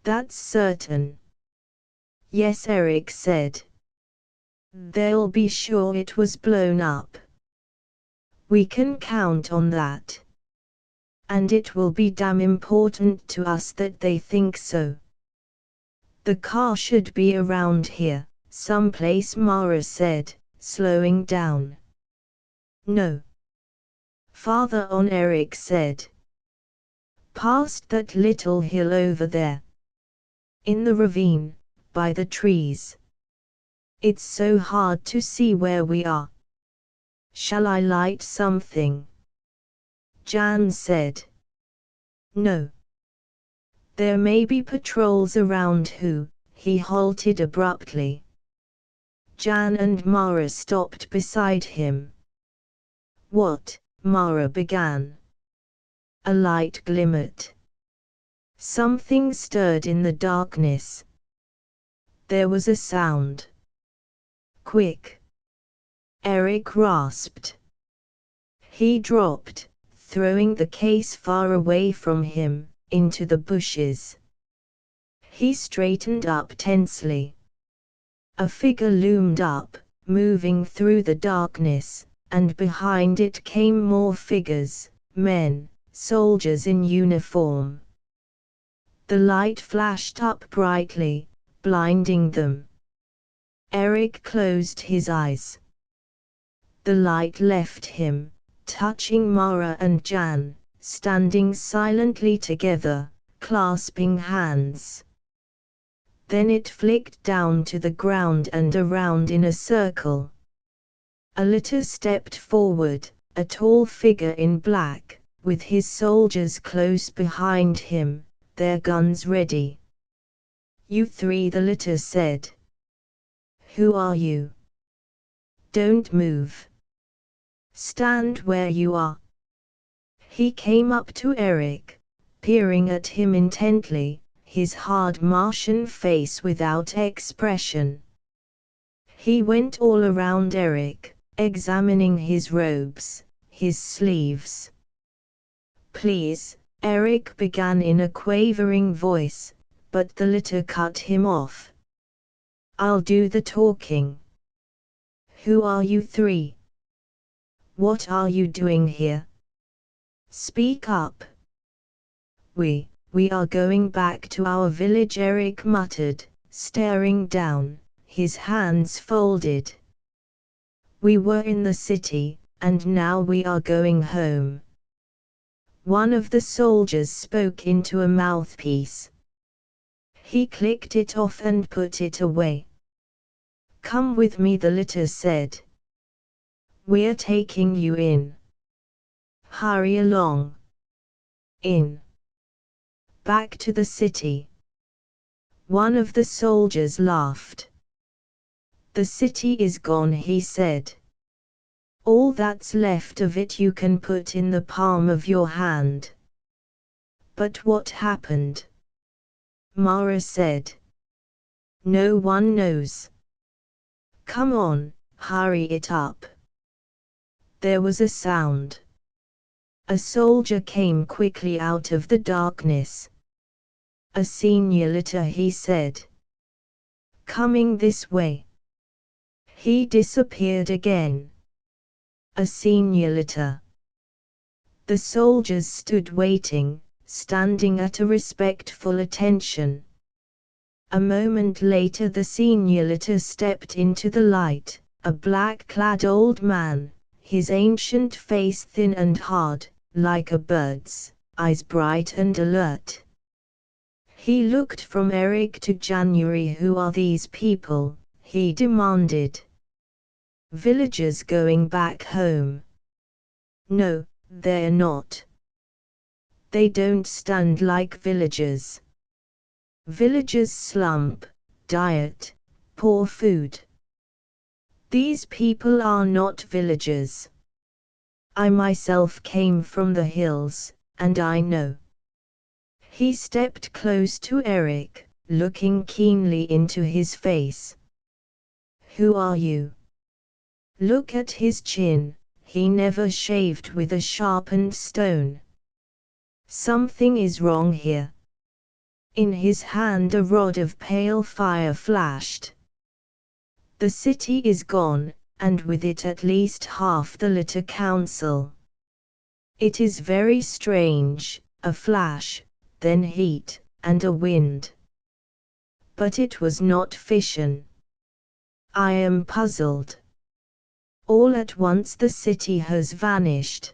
"That's certain." "Yes," Eric said. "They'll be sure it was blown up." "We can count on that. And it will be damn important to us that they think so." The car should be around here, someplace, Mara said, slowing down. No. Farther on, Eric said. Past that little hill over there. In the ravine, by the trees. It's so hard to see where we are. Shall I light something? Jan said. No. There may be patrols around who, he halted abruptly. Jan and Mara stopped beside him. What? Mara began. A light glimmered. Something stirred in the darkness. There was a sound. Quick! Eric rasped. He dropped, throwing the case far away from him, into the bushes. He straightened up tensely. A figure loomed up, moving through the darkness, and behind it came more figures, men, soldiers in uniform. The light flashed up brightly, blinding them. Eric closed his eyes. The light left him, touching Mara and Jan, standing silently together, clasping hands. Then it flicked down to the ground and around in a circle. A litter stepped forward, a tall figure in black, with his soldiers close behind him, their guns ready. You three, the litter said. Who are you? Don't move. Stand where you are. He came up to Eric, peering at him intently, his hard Martian face without expression. He went all around Eric, examining his robes, his sleeves. Please, Eric began in a quavering voice, but the litter cut him off. I'll do the talking. Who are you three? What are you doing here? Speak up. We are going back to our village, Eric muttered, staring down, his hands folded. We were in the city, and now we are going home. One of the soldiers spoke into a mouthpiece. He clicked it off and put it away. Come with me, the litter said. We're taking you in. Hurry along. In. Back to the city. One of the soldiers laughed. The city is gone, he said. All that's left of it you can put in the palm of your hand. But what happened? Mara said. No one knows. Come on, hurry it up. There was a sound. A soldier came quickly out of the darkness. A senior litter, he said. Coming this way. He disappeared again. A senior litter. The soldiers stood waiting, standing at a respectful attention. A moment later the senior litter stepped into the light, a black-clad old man, his ancient face thin and hard, like a bird's, eyes bright and alert. He looked from Eric to January. Who are these people? He demanded. Villagers going back home. No, they're not. They don't stand like villagers. Villagers slump, diet, poor food. These people are not villagers. I myself came from the hills, and I know. He stepped close to Eric, looking keenly into his face. Who are you? Look at his chin, he never shaved with a sharpened stone. Something is wrong here. In his hand a rod of pale fire flashed. The city is gone, and with it at least half the litter council. It is very strange, a flash, then heat, and a wind. but it was not fission. I am puzzled. All at once the city has vanished.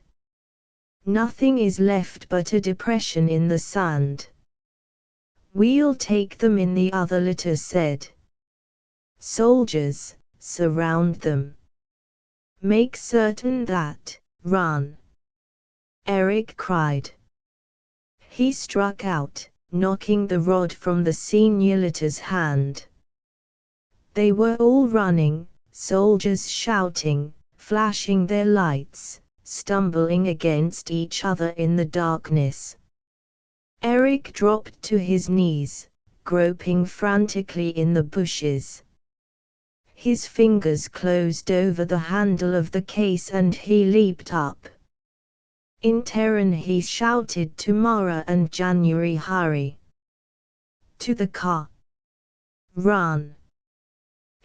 Nothing is left but a depression in the sand. We'll take them in, the other litter said. Soldiers, surround them. Make certain that, run. Eric cried. He struck out, knocking the rod from the senior litter's hand. They were all running, soldiers shouting, flashing their lights, stumbling against each other in the darkness. Eric dropped to his knees, groping frantically in the bushes. His fingers closed over the handle of the case and he leaped up. In terror he shouted to Mara and January, hurry! To the car! Run!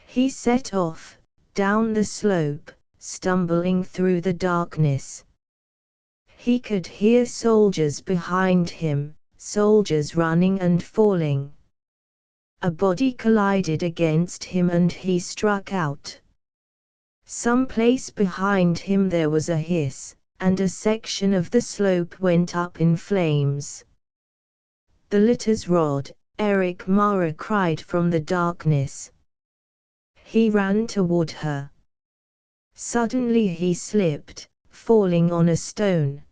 He set off, down the slope, stumbling through the darkness. He could hear soldiers behind him, soldiers running and falling. A body collided against him and he struck out. Someplace behind him there was a hiss, and a section of the slope went up in flames. The litter's rod, Eric, Mara cried from the darkness. He ran toward her. Suddenly he slipped, falling on a stone.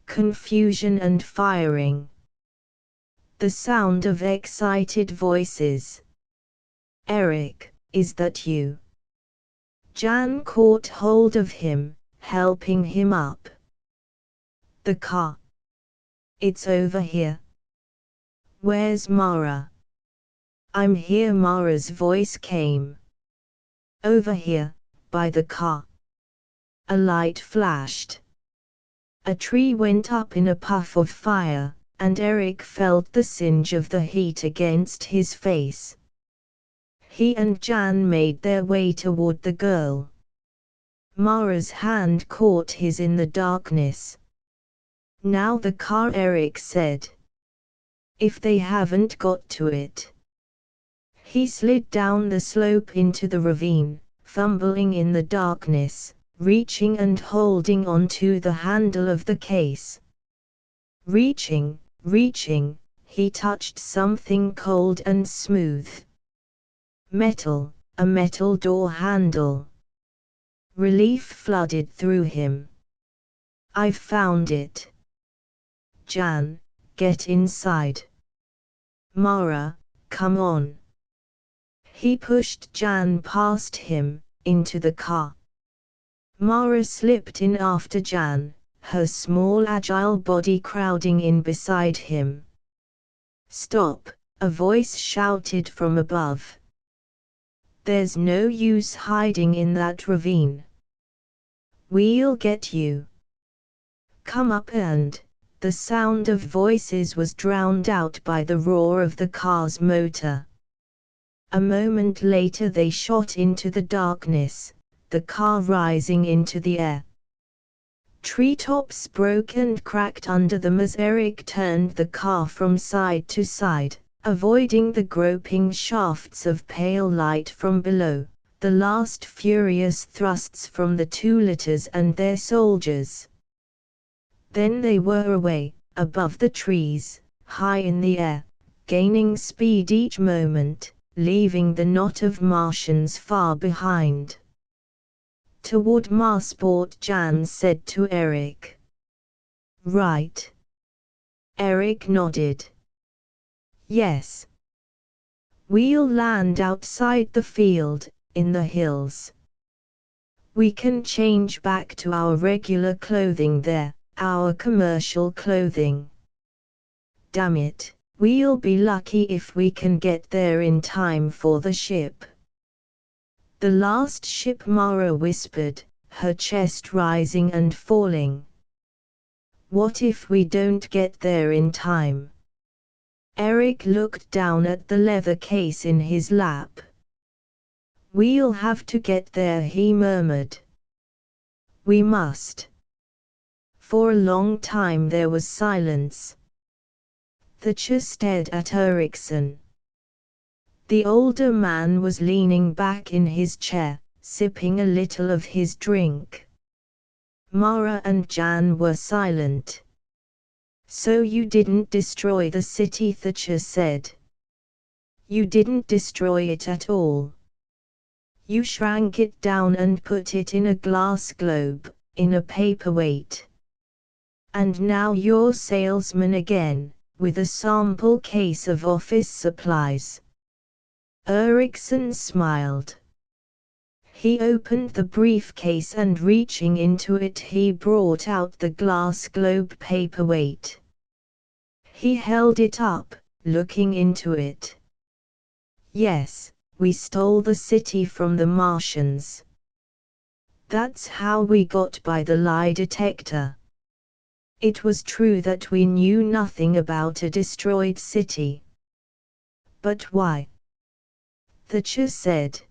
Confusion and firing. The sound of excited voices. Eric, is that you? Jan caught hold of him, helping him up. The car. It's over here. Where's Mara? I'm here, Mara's voice came. Over here, by the car. A light flashed. A tree went up in a puff of fire, and Eric felt the singe of the heat against his face. He and Jan made their way toward the girl. Mara's hand caught his in the darkness. Now the car, Eric said. If they haven't got to it. He slid down the slope into the ravine, fumbling in the darkness, reaching and holding onto the handle of the case. Reaching, he touched something cold and smooth. Metal, a metal door handle. Relief flooded through him. I've found it. Jan, get inside. Mara, come on. He pushed Jan past him, into the car. Mara slipped in after Jan, her small agile body crowding in beside him. Stop, a voice shouted from above. There's no use hiding in that ravine. We'll get you. Come up, and the sound of voices was drowned out by the roar of the car's motor. A moment later they shot into the darkness, the car rising into the air. Treetops broke and cracked under them as Eric turned the car from side to side, avoiding the groping shafts of pale light from below, the last furious thrusts from the two litters and their soldiers. Then they were away, above the trees, high in the air, gaining speed each moment, leaving the knot of Martians far behind. Toward Marsport, Jan said to Eric. Right. Eric nodded. Yes. We'll land outside the field, in the hills. We can change back to our regular clothing there, our commercial clothing. Damn it, we'll be lucky if we can get there in time for the ship. The last ship, Mara whispered, her chest rising and falling. What if we don't get there in time? Eric looked down at the leather case in his lap. We'll have to get there, he murmured. We must. For a long time there was silence. Thatcher stared at Erickson. The older man was leaning back in his chair, sipping a little of his drink. Mara and Jan were silent. "So you didn't destroy the city," Thatcher said. "You didn't destroy it at all. You shrank it down and put it in a glass globe, in a paperweight. And now you're salesman again, with a sample case of office supplies." Eriksson smiled. He opened the briefcase and reaching into it he brought out the glass globe paperweight. He held it up, looking into it. "Yes, we stole the city from the Martians. That's how we got by the lie detector. It was true that we knew nothing about a destroyed city." "But why?" Thatcher said.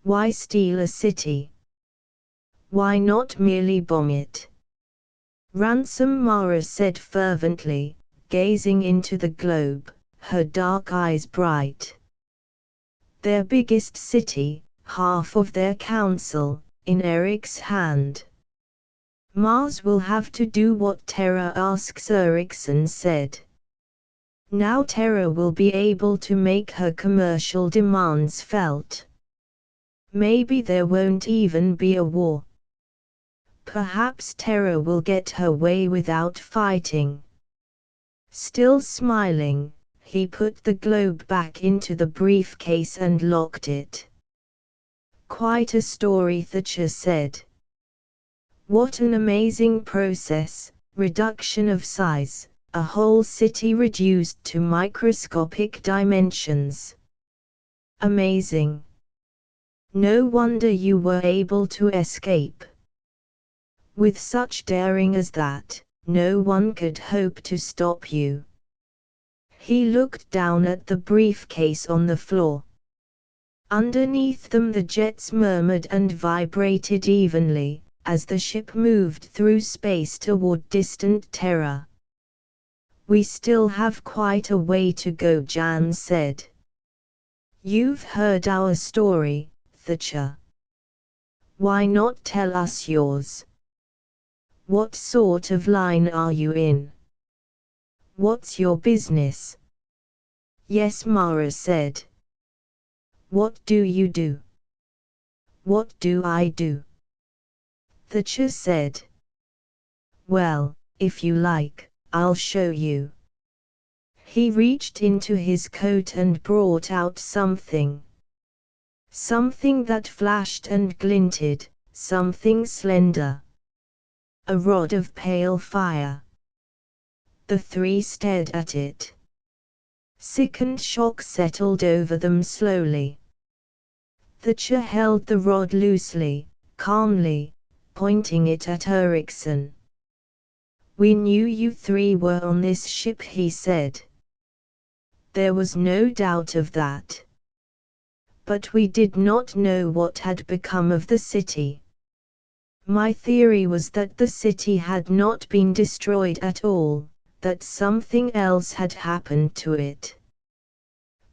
"Why steal a city? Why not merely bomb it?" Ransom, Mara said fervently, gazing into the globe, her dark eyes bright. "Their biggest city, half of their council, in Eric's hand. Mars will have to do what Terra asks," Eriksson said. "Now Terra will be able to make her commercial demands felt. Maybe there won't even be a war. Perhaps Terra will get her way without fighting." Still smiling, he put the globe back into the briefcase and locked it. "Quite a story," Thatcher said. "What an amazing process, reduction of size, a whole city reduced to microscopic dimensions. Amazing. No wonder you were able to escape. With such daring as that, no one could hope to stop you." He looked down at the briefcase on the floor. Underneath them the jets murmured and vibrated evenly, as the ship moved through space toward distant Terra. "We still have quite a way to go," Jan said. "You've heard our story, Thatcher. Why not tell us yours? What sort of line are you in? What's your business?" "Yes," Mara said. "What do you do?" "What do I do?" Thatcher said. "Well, if you like, I'll show you." He reached into his coat and brought out something. Something that flashed and glinted, something slender. A rod of pale fire. The three stared at it. Sickened shock settled over them slowly. Thatcher held the rod loosely, calmly, pointing it at Eriksson. "We knew you three were on this ship," he said. "There was no doubt of that. But we did not know what had become of the city. My theory was that the city had not been destroyed at all, that something else had happened to it.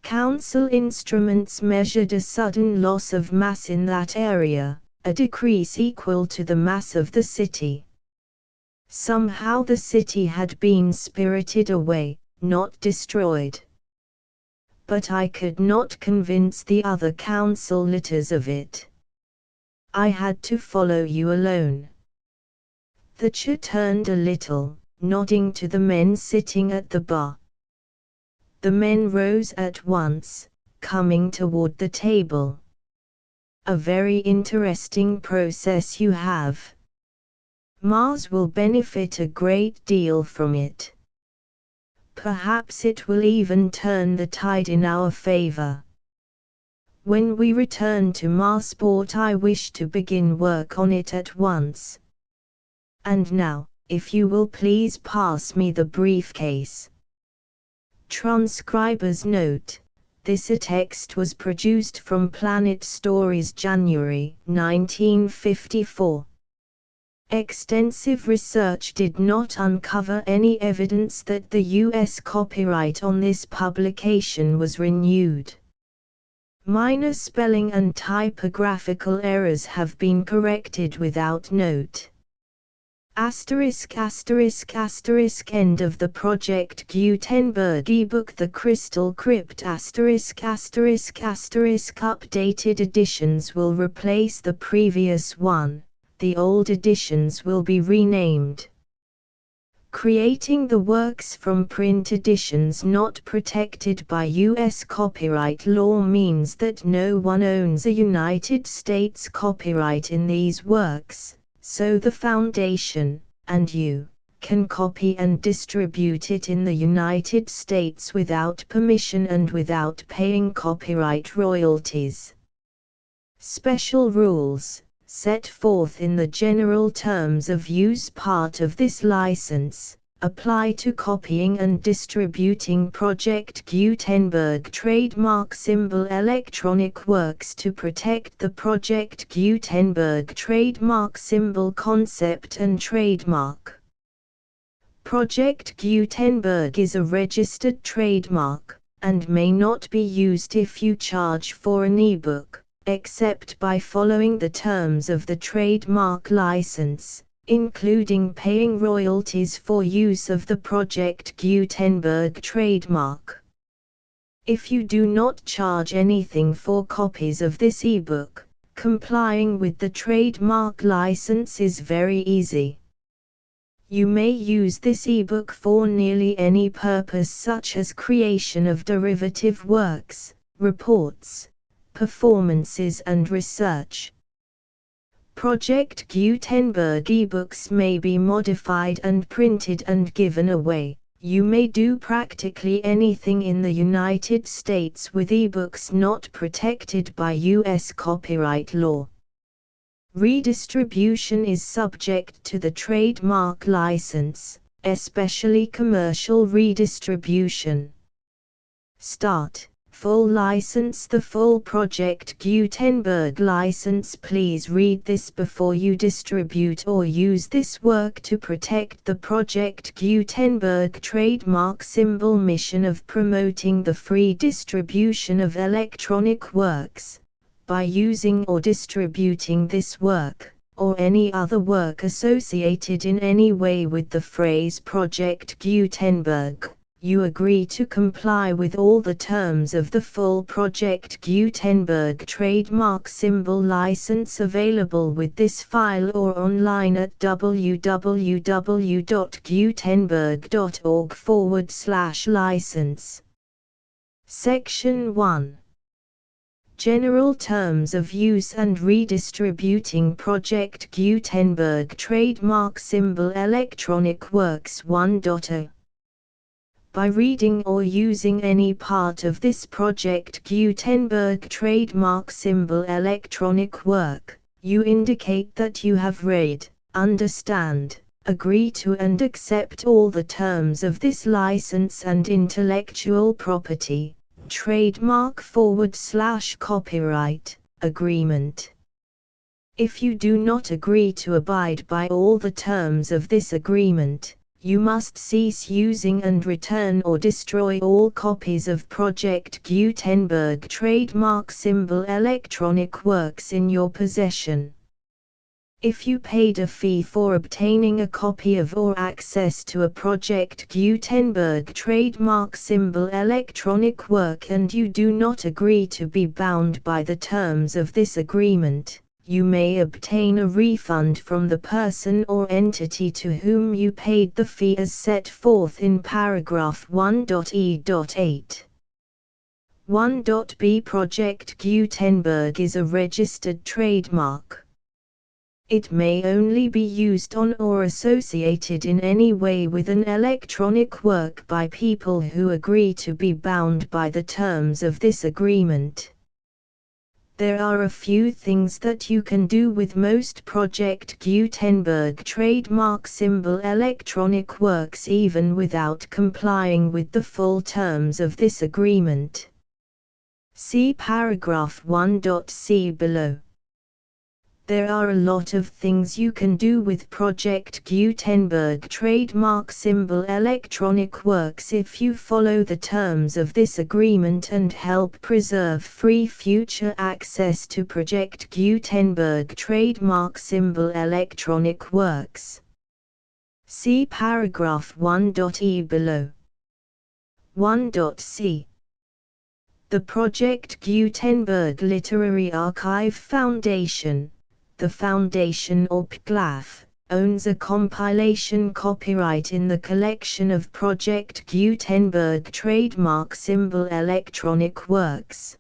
Council instruments measured a sudden loss of mass in that area, a decrease equal to the mass of the city. Somehow the city had been spirited away, not destroyed. But I could not convince the other council leaders of it. I had to follow you alone." Thatcher turned a little, nodding to the men sitting at the bar. The men rose at once, coming toward the table. "A very interesting process you have. Mars will benefit a great deal from it. Perhaps it will even turn the tide in our favor. When we return to Marsport, I wish to begin work on it at once. And now, if you will please pass me the briefcase." Transcriber's note: this text was produced from Planet Stories, January 1954. Extensive research did not uncover any evidence that the U.S. copyright on this publication was renewed. Minor spelling and typographical errors have been corrected without note. Asterisk asterisk asterisk end of the Project Gutenberg ebook The Crystal Crypt asterisk asterisk asterisk updated editions will replace the previous one, the old editions will be renamed. Creating the works from print editions not protected by U.S. copyright law means that no one owns a United States copyright in these works, so the Foundation, and you, can copy and distribute it in the United States without permission and without paying copyright royalties. Special rules, set forth in the general terms of use part of this license, apply to copying and distributing Project Gutenberg trademark symbol electronic works to protect the Project Gutenberg trademark symbol concept and trademark. Project Gutenberg is a registered trademark, and may not be used if you charge for an ebook, except by following the terms of the trademark license, including paying royalties for use of the Project Gutenberg trademark. If you do not charge anything for copies of this ebook, complying with the trademark license is very easy. You may use this ebook for nearly any purpose such as creation of derivative works, reports, performances and research. Project Gutenberg ebooks may be modified and printed and given away. You may do practically anything in the United States with ebooks not protected by U.S. copyright law. Redistribution is subject to the trademark license, especially commercial redistribution. Start. Full license. The full Project Gutenberg license. Please read this before you distribute or use this work to protect the Project Gutenberg trademark symbol mission of promoting the free distribution of electronic works, by using or distributing this work, or any other work associated in any way with the phrase Project Gutenberg. You agree to comply with all the terms of the full Project Gutenberg trademark symbol license available with this file or online at www.gutenberg.org/license. Section 1. General Terms of Use and Redistributing Project Gutenberg Trademark Symbol Electronic Works 1.0. By reading or using any part of this Project Gutenberg trademark symbol electronic work, you indicate that you have read, understand, agree to and accept all the terms of this license and intellectual property, trademark/copyright, agreement. If you do not agree to abide by all the terms of this agreement, you must cease using and return or destroy all copies of Project Gutenberg trademark symbol electronic works in your possession. If you paid a fee for obtaining a copy of or access to a Project Gutenberg trademark symbol electronic work and you do not agree to be bound by the terms of this agreement, you may obtain a refund from the person or entity to whom you paid the fee as set forth in paragraph 1.e.8. 1.b Project Gutenberg is a registered trademark. It may only be used on or associated in any way with an electronic work by people who agree to be bound by the terms of this agreement. There are a few things that you can do with most Project Gutenberg trademark symbol electronic works even without complying with the full terms of this agreement. See paragraph 1.c below. There are a lot of things you can do with Project Gutenberg trademark symbol electronic works if you follow the terms of this agreement and help preserve free future access to Project Gutenberg trademark symbol electronic works. See paragraph 1.e below. 1.c. The Project Gutenberg Literary Archive Foundation, the Foundation or PGLAF, owns a compilation copyright in the collection of Project Gutenberg trademark symbol electronic works.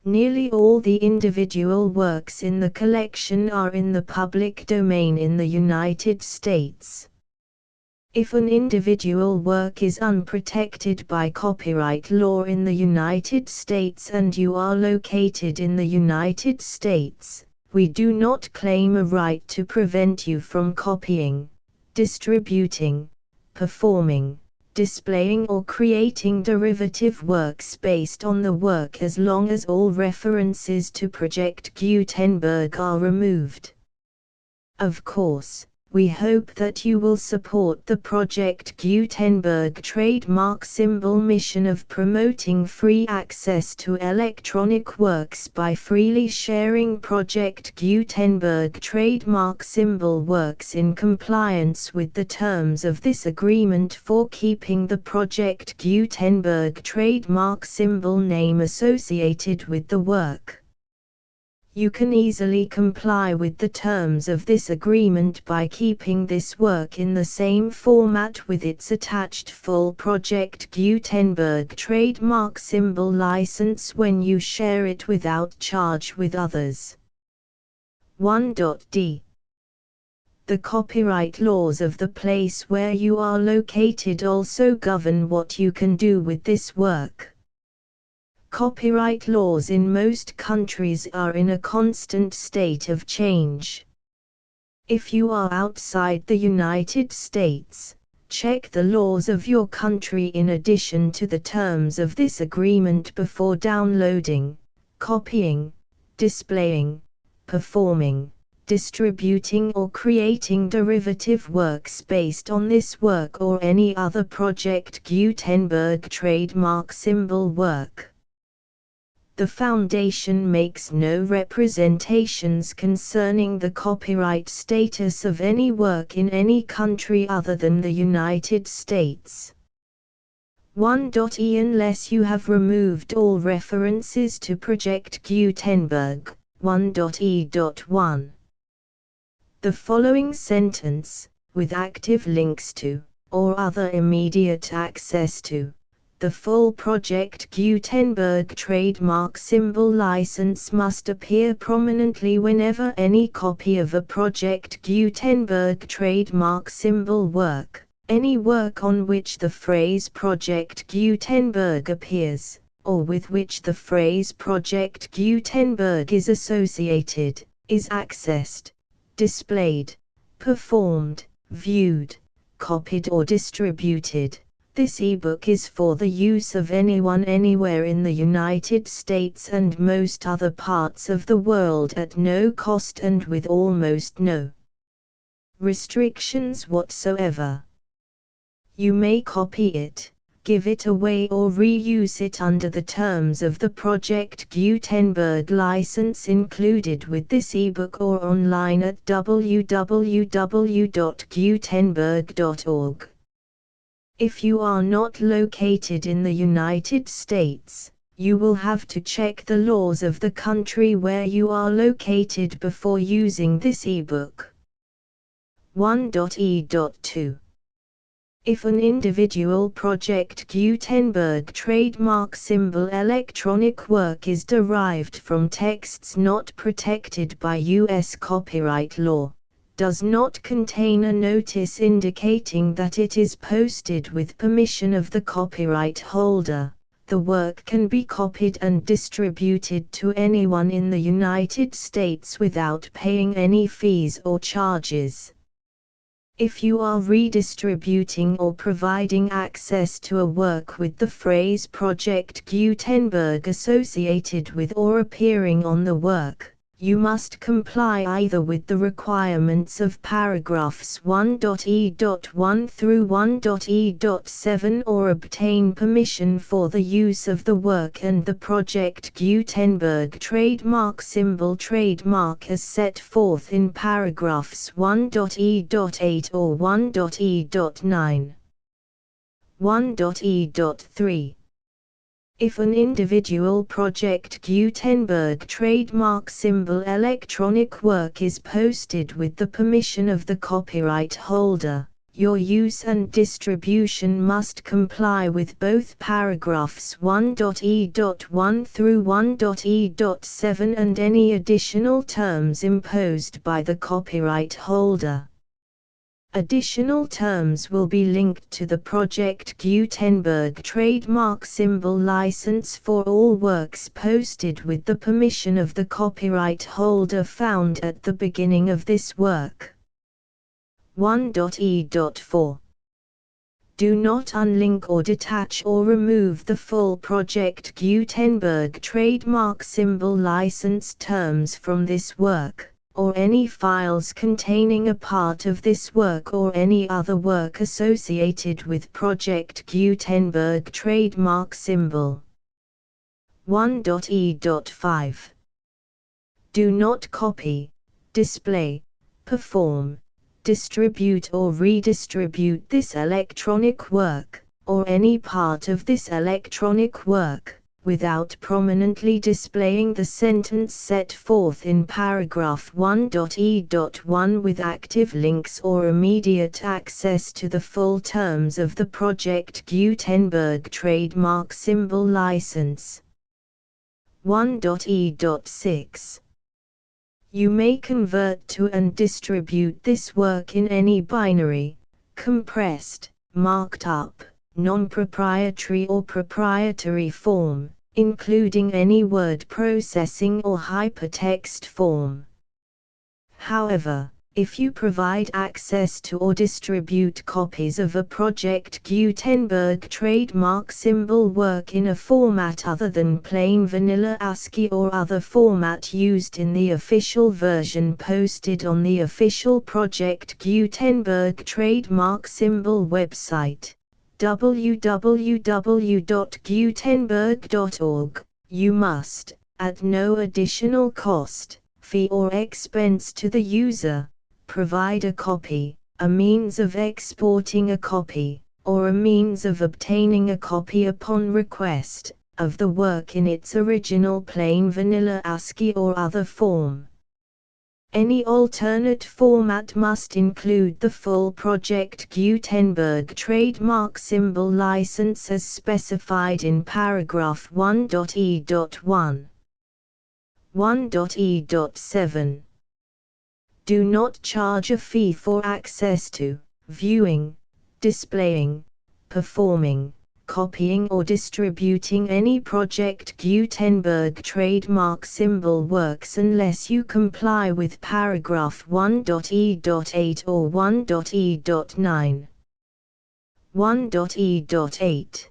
Nearly all the individual works in the collection are in the public domain in the United States. If an individual work is unprotected by copyright law in the United States and you are located in the United States, we do not claim a right to prevent you from copying, distributing, performing, displaying or creating derivative works based on the work as long as all references to Project Gutenberg are removed. Of course, we hope that you will support the Project Gutenberg trademark symbol mission of promoting free access to electronic works by freely sharing Project Gutenberg trademark symbol works in compliance with the terms of this agreement for keeping the Project Gutenberg trademark symbol name associated with the work. You can easily comply with the terms of this agreement by keeping this work in the same format with its attached full Project Gutenberg trademark symbol license when you share it without charge with others. 1.d. The copyright laws of the place where you are located also govern what you can do with this work. Copyright laws in most countries are in a constant state of change. If you are outside the United States, check the laws of your country in addition to the terms of this agreement before downloading, copying, displaying, performing, distributing or creating derivative works based on this work or any other Project Gutenberg trademark symbol work. The Foundation makes no representations concerning the copyright status of any work in any country other than the United States. 1.e Unless you have removed all references to Project Gutenberg, 1.e.1. The following sentence, with active links to, or other immediate access to, the full Project Gutenberg trademark symbol license must appear prominently whenever any copy of a Project Gutenberg trademark symbol work, any work on which the phrase Project Gutenberg appears, or with which the phrase Project Gutenberg is associated, is accessed, displayed, performed, viewed, copied or distributed. This ebook is for the use of anyone anywhere in the United States and most other parts of the world at no cost and with almost no restrictions whatsoever. You may copy it, give it away or reuse it under the terms of the Project Gutenberg license included with this ebook or online at www.gutenberg.org. If you are not located in the United States, you will have to check the laws of the country where you are located before using this ebook. 1.e.2. If an individual Project Gutenberg trademark symbol electronic work is derived from texts not protected by U.S. copyright law, does not contain a notice indicating that it is posted with permission of the copyright holder, the work can be copied and distributed to anyone in the United States without paying any fees or charges. If you are redistributing or providing access to a work with the phrase Project Gutenberg associated with or appearing on the work, You must comply either with the requirements of paragraphs 1.e.1 through 1.e.7 or obtain permission for the use of the work and the Project Gutenberg trademark symbol trademark as set forth in paragraphs 1.e.8 or 1.e.9. 1.e.3. If an individual Project Gutenberg trademark symbol electronic work is posted with the permission of the copyright holder, your use and distribution must comply with both paragraphs 1.e.1 through 1.e.7 and any additional terms imposed by the copyright holder. Additional terms will be linked to the Project Gutenberg trademark symbol license for all works posted with the permission of the copyright holder found at the beginning of this work. 1.e.4. Do not unlink or detach or remove the full Project Gutenberg trademark symbol license terms from this work, or any files containing a part of this work or any other work associated with Project Gutenberg trademark symbol. 1.e.5. Do not copy, display, perform, distribute or redistribute this electronic work, or any part of this electronic work, without prominently displaying the sentence set forth in paragraph 1.e.1 with active links or immediate access to the full terms of the Project Gutenberg trademark symbol license. 1.e.6. You may convert to and distribute this work in any binary, compressed, marked up, non-proprietary or proprietary form, including any word processing or hypertext form. However, if you provide access to or distribute copies of a Project Gutenberg trademark symbol work in a format other than plain vanilla ASCII or other format used in the official version posted on the official Project Gutenberg trademark symbol website, www.gutenberg.org, you must, at no additional cost, fee or expense to the user, provide a copy, a means of exporting a copy, or a means of obtaining a copy upon request, of the work in its original plain vanilla ASCII or other form. Any alternate format must include the full Project Gutenberg trademark symbol license as specified in paragraph 1.e.1. 1.e.7. Do not charge a fee for access to, viewing, displaying, performing, copying or distributing any Project Gutenberg trademark symbol works unless you comply with paragraph 1.e.8 or 1.e.9. 1.e.8.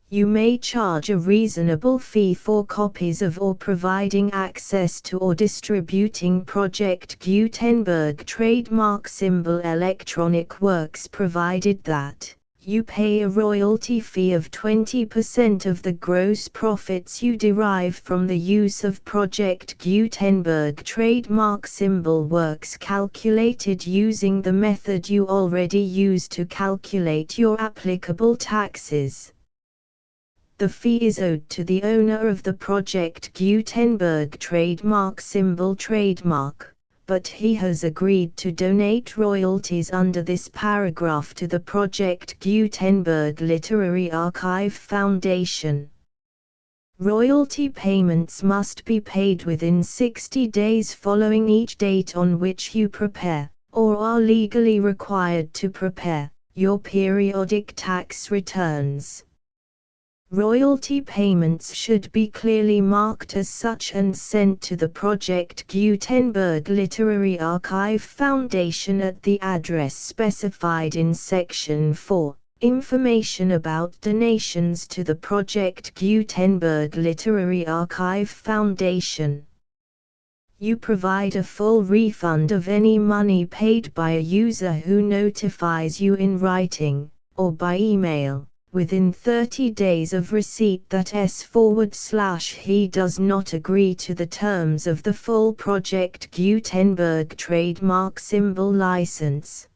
You may charge a reasonable fee for copies of or providing access to or distributing Project Gutenberg trademark symbol electronic works provided that you pay a royalty fee of 20% of the gross profits you derive from the use of Project Gutenberg trademark symbol works calculated using the method you already use to calculate your applicable taxes. The fee is owed to the owner of the Project Gutenberg trademark symbol trademark, but he has agreed to donate royalties under this paragraph to the Project Gutenberg Literary Archive Foundation. Royalty payments must be paid within 60 days following each date on which you prepare, or are legally required to prepare, your periodic tax returns. Royalty payments should be clearly marked as such and sent to the Project Gutenberg Literary Archive Foundation at the address specified in Section 4, Information about donations to the Project Gutenberg Literary Archive Foundation. You provide a full refund of any money paid by a user who notifies you in writing, or by email, within 30 days of receipt that he does not agree to the terms of the full Project Gutenberg trademark symbol license.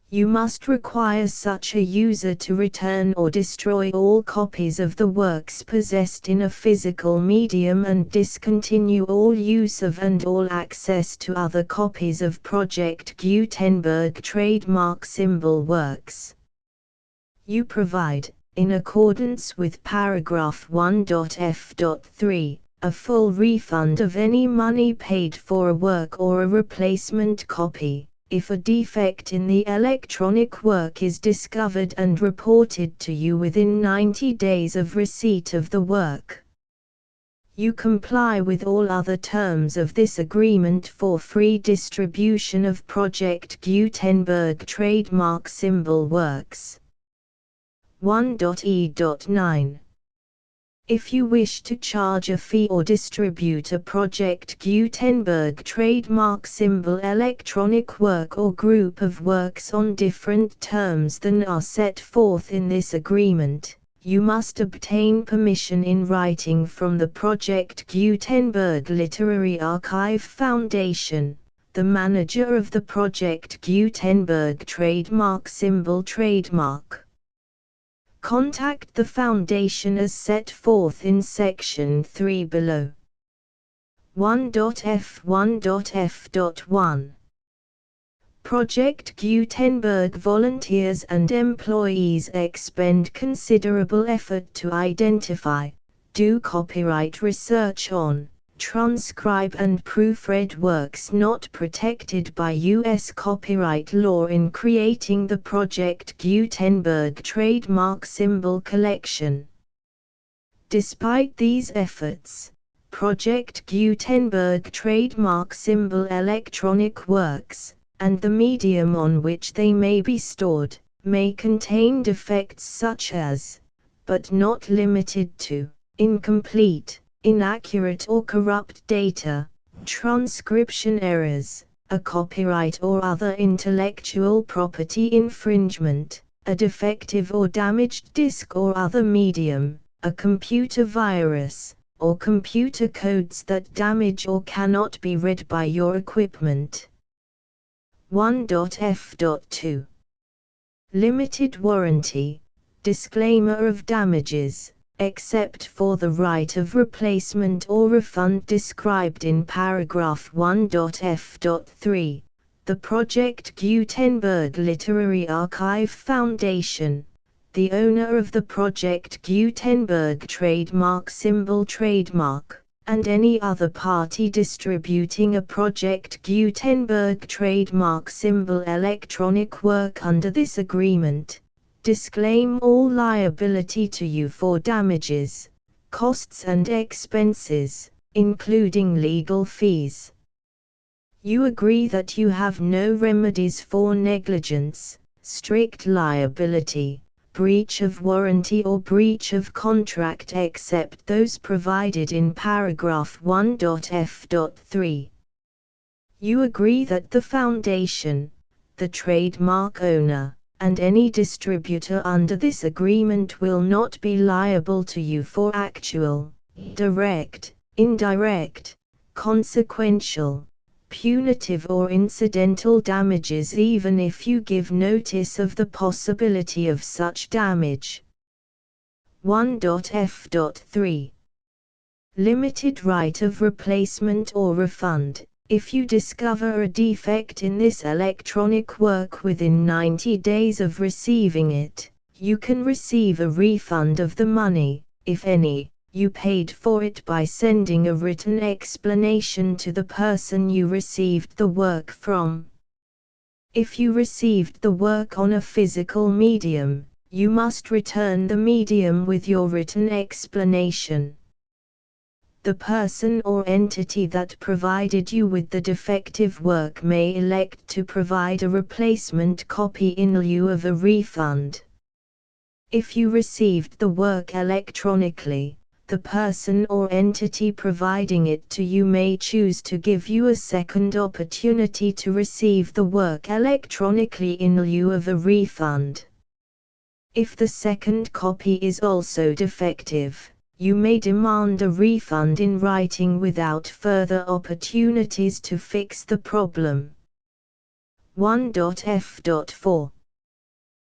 You must require such a user to return or destroy all copies of the works possessed in a physical medium and discontinue all use of and all access to other copies of Project Gutenberg trademark symbol works. You provide, in accordance with paragraph 1.f.3, a full refund of any money paid for a work or a replacement copy, if a defect in the electronic work is discovered and reported to you within 90 days of receipt of the work. You comply with all other terms of this agreement for free distribution of Project Gutenberg trademark symbol works. 1.e.9. If you wish to charge a fee or distribute a Project Gutenberg trademark symbol electronic work or group of works on different terms than are set forth in this agreement, you must obtain permission in writing from the Project Gutenberg Literary Archive Foundation, the manager of the Project Gutenberg trademark symbol trademark. Contact the Foundation as set forth in Section 3 below. 1.f1.f.1 Project Gutenberg volunteers and employees expend considerable effort to identify, do copyright research on, transcribe and proofread works not protected by U.S. copyright law in creating the Project Gutenberg trademark symbol collection. Despite these efforts, Project Gutenberg trademark symbol electronic works, and the medium on which they may be stored, may contain defects such as, but not limited to, incomplete, inaccurate or corrupt data, transcription errors, a copyright or other intellectual property infringement, a defective or damaged disk or other medium, a computer virus, or computer codes that damage or cannot be read by your equipment. 1.f.2 Limited warranty, disclaimer of damages, except for the right of replacement or refund described in paragraph 1.f.3, the Project Gutenberg Literary Archive Foundation, the owner of the Project Gutenberg trademark symbol trademark, and any other party distributing a Project Gutenberg trademark symbol electronic work under this agreement, disclaim all liability to you for damages, costs and expenses, including legal fees. You agree that you have no remedies for negligence, strict liability, breach of warranty or breach of contract except those provided in paragraph 1.f.3. You agree that the Foundation, the trademark owner, and any distributor under this agreement will not be liable to you for actual, direct, indirect, consequential, punitive or incidental damages even if you give notice of the possibility of such damage. 1.f.3 Limited right of replacement or refund. If you discover a defect in this electronic work within 90 days of receiving it, you can receive a refund of the money, if any, you paid for it by sending a written explanation to the person you received the work from. If you received the work on a physical medium, you must return the medium with your written explanation. The person or entity that provided you with the defective work may elect to provide a replacement copy in lieu of a refund. If you received the work electronically, the person or entity providing it to you may choose to give you a second opportunity to receive the work electronically in lieu of a refund. If the second copy is also defective, you may demand a refund in writing without further opportunities to fix the problem. 1.f.4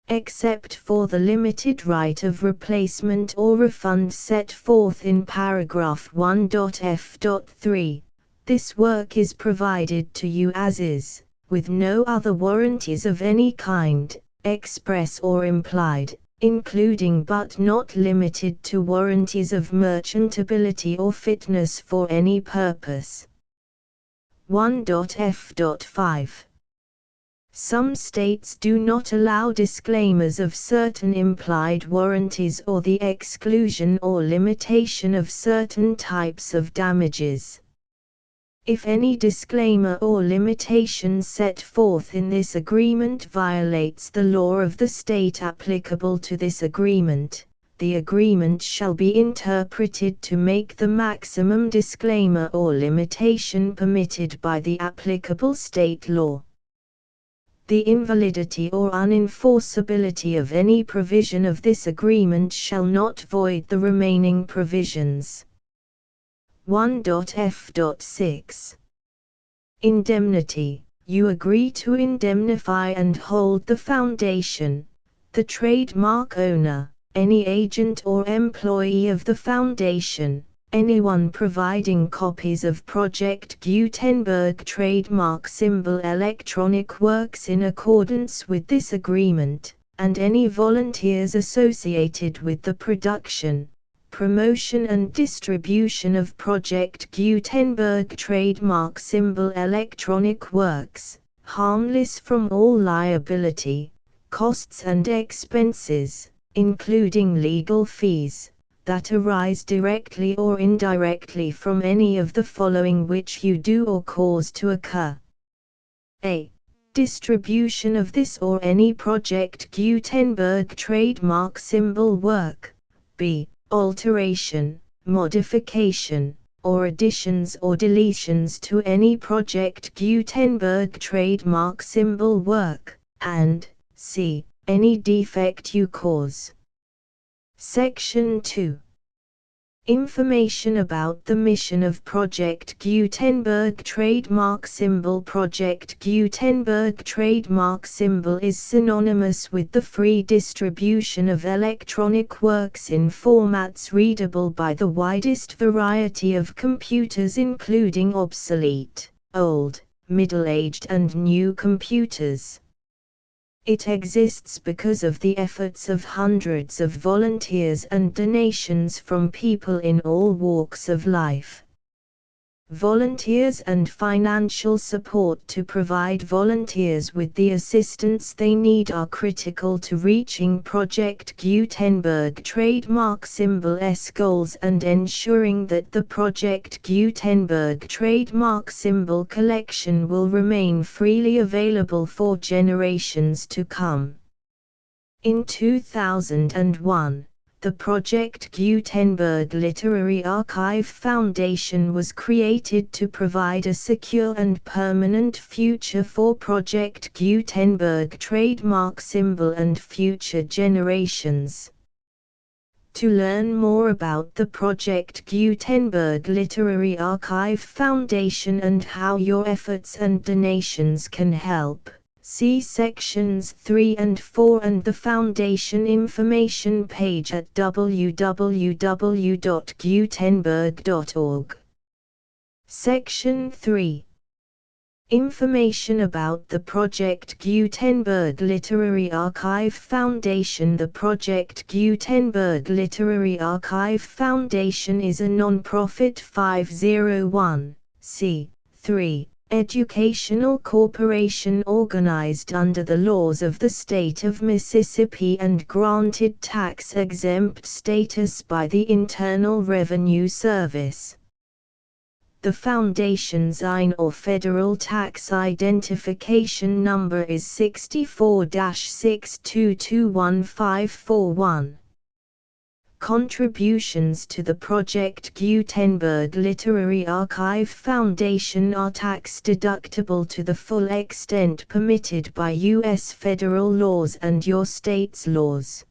Except for the limited right of replacement or refund set forth in paragraph 1.f.3, this work is provided to you as is, with no other warranties of any kind, express or implied, including but not limited to warranties of merchantability or fitness for any purpose. 1.f.5 Some states do not allow disclaimers of certain implied warranties or the exclusion or limitation of certain types of damages. If any disclaimer or limitation set forth in this agreement violates the law of the state applicable to this agreement, the agreement shall be interpreted to make the maximum disclaimer or limitation permitted by the applicable state law. The invalidity or unenforceability of any provision of this agreement shall not void the remaining provisions. 1.f.6 Indemnity. You agree to indemnify and hold the foundation, the trademark owner, any agent or employee of the foundation, anyone providing copies of Project Gutenberg trademark symbol electronic works in accordance with this agreement, and any volunteers associated with the production, promotion and distribution of Project Gutenberg trademark symbol electronic works, harmless from all liability, costs and expenses, including legal fees, that arise directly or indirectly from any of the following which you do or cause to occur. A. Distribution of this or any Project Gutenberg trademark symbol work. B. Alteration, modification, or additions or deletions to any Project Gutenberg trademark symbol work, and C. Any defect you cause. Section 2. Information about the mission of Project Gutenberg trademark symbol. Project Gutenberg trademark symbol is synonymous with the free distribution of electronic works in formats readable by the widest variety of computers, including obsolete, old, middle-aged and new computers. It exists because of the efforts of hundreds of volunteers and donations from people in all walks of life. Volunteers and financial support to provide volunteers with the assistance they need are critical to reaching Project Gutenberg trademark symbol's goals and ensuring that the Project Gutenberg trademark symbol collection will remain freely available for generations to come. In 2001, the Project Gutenberg Literary Archive Foundation was created to provide a secure and permanent future for Project Gutenberg trademark symbol and future generations. To learn more about the Project Gutenberg Literary Archive Foundation and how your efforts and donations can help, see sections 3 and 4 and the Foundation information page at www.gutenberg.org. Section 3. Information about the Project Gutenberg Literary Archive Foundation. The Project Gutenberg Literary Archive Foundation is a non-profit 501(c)(3) educational corporation organized under the laws of the state of Mississippi and granted tax-exempt status by the Internal Revenue Service. The Foundation's IN or Federal Tax Identification Number is 64-6221541. Contributions to the Project Gutenberg Literary Archive Foundation are tax-deductible to the full extent permitted by U.S. federal laws and your state's laws.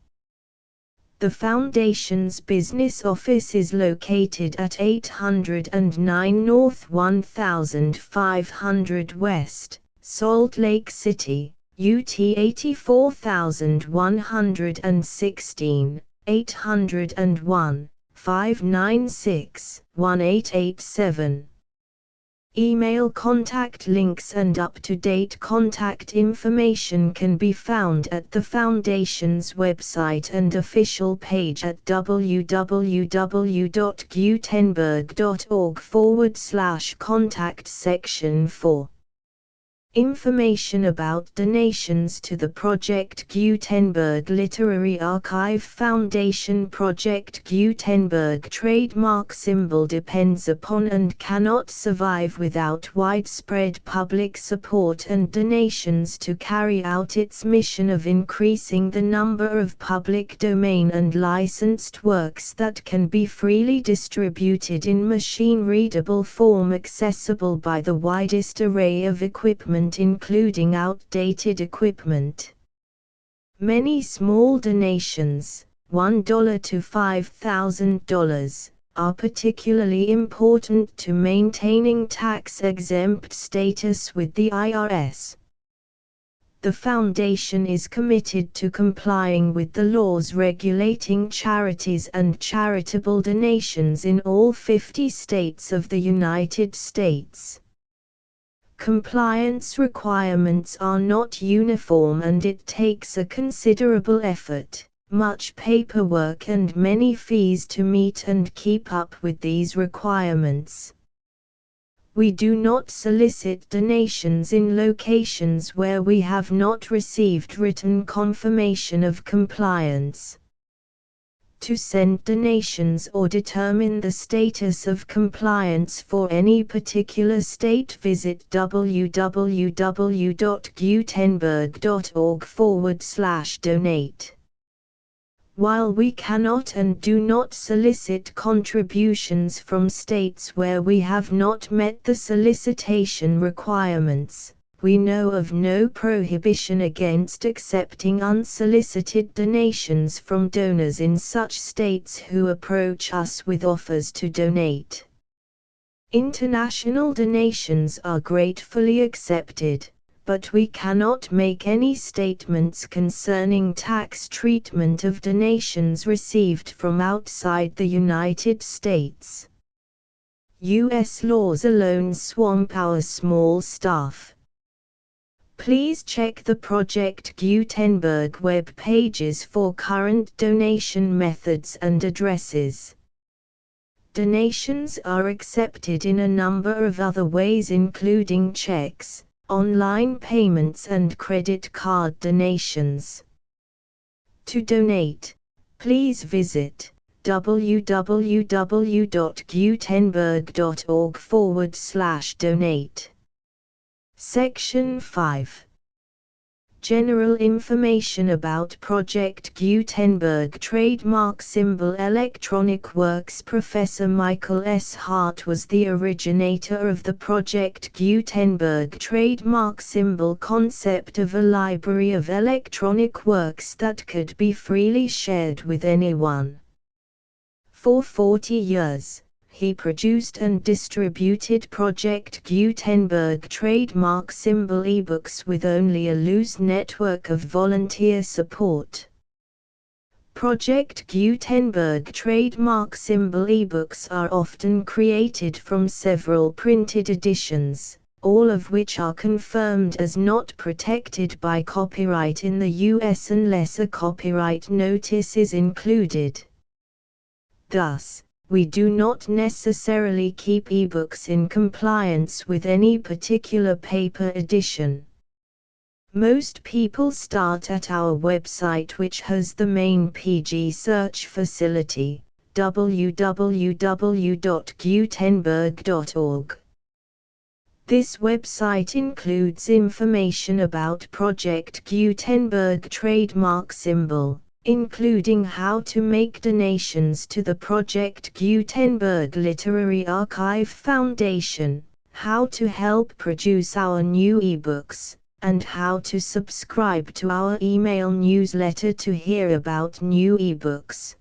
The Foundation's business office is located at 809 North 1500 West, Salt Lake City, UT 84116, 801, 596-1887. Email contact links and up-to-date contact information can be found at the Foundation's website and official page at www.gutenberg.org/contact section 4. Information about donations to the Project Gutenberg Literary Archive Foundation. Project Gutenberg trademark symbol depends upon and cannot survive without widespread public support and donations to carry out its mission of increasing the number of public domain and licensed works that can be freely distributed in machine-readable form accessible by the widest array of equipment including outdated equipment. Many small donations, $1 to $5,000, are particularly important to maintaining tax-exempt status with the IRS. The Foundation is committed to complying with the laws regulating charities and charitable donations in all 50 states of the United States. Compliance requirements are not uniform and it takes a considerable effort, much paperwork and many fees to meet and keep up with these requirements. We do not solicit donations in locations where we have not received written confirmation of compliance. To send donations or determine the status of compliance for any particular state, visit www.gutenberg.org/donate. While we cannot and do not solicit contributions from states where we have not met the solicitation requirements, we know of no prohibition against accepting unsolicited donations from donors in such states who approach us with offers to donate. International donations are gratefully accepted, but we cannot make any statements concerning tax treatment of donations received from outside the United States. U.S. laws alone swamp our small staff. Please check the Project Gutenberg web pages for current donation methods and addresses. Donations are accepted in a number of other ways including checks, online payments and credit card donations. To donate, please visit www.gutenberg.org/donate. Section 5. General information about Project Gutenberg trademark symbol electronic works. Professor Michael S. Hart was the originator of the Project Gutenberg trademark symbol concept of a library of electronic works that could be freely shared with anyone. For 40 years, he produced and distributed Project Gutenberg trademark symbol ebooks with only a loose network of volunteer support. Project Gutenberg trademark symbol ebooks are often created from several printed editions, all of which are confirmed as not protected by copyright in the U.S. unless a copyright notice is included. Thus, we do not necessarily keep ebooks in compliance with any particular paper edition. Most people start at our website, which has the main PG search facility, www.gutenberg.org. This website includes information about Project Gutenberg trademark symbol, including how to make donations to the Project Gutenberg Literary Archive Foundation, how to help produce our new ebooks, and how to subscribe to our email newsletter to hear about new ebooks.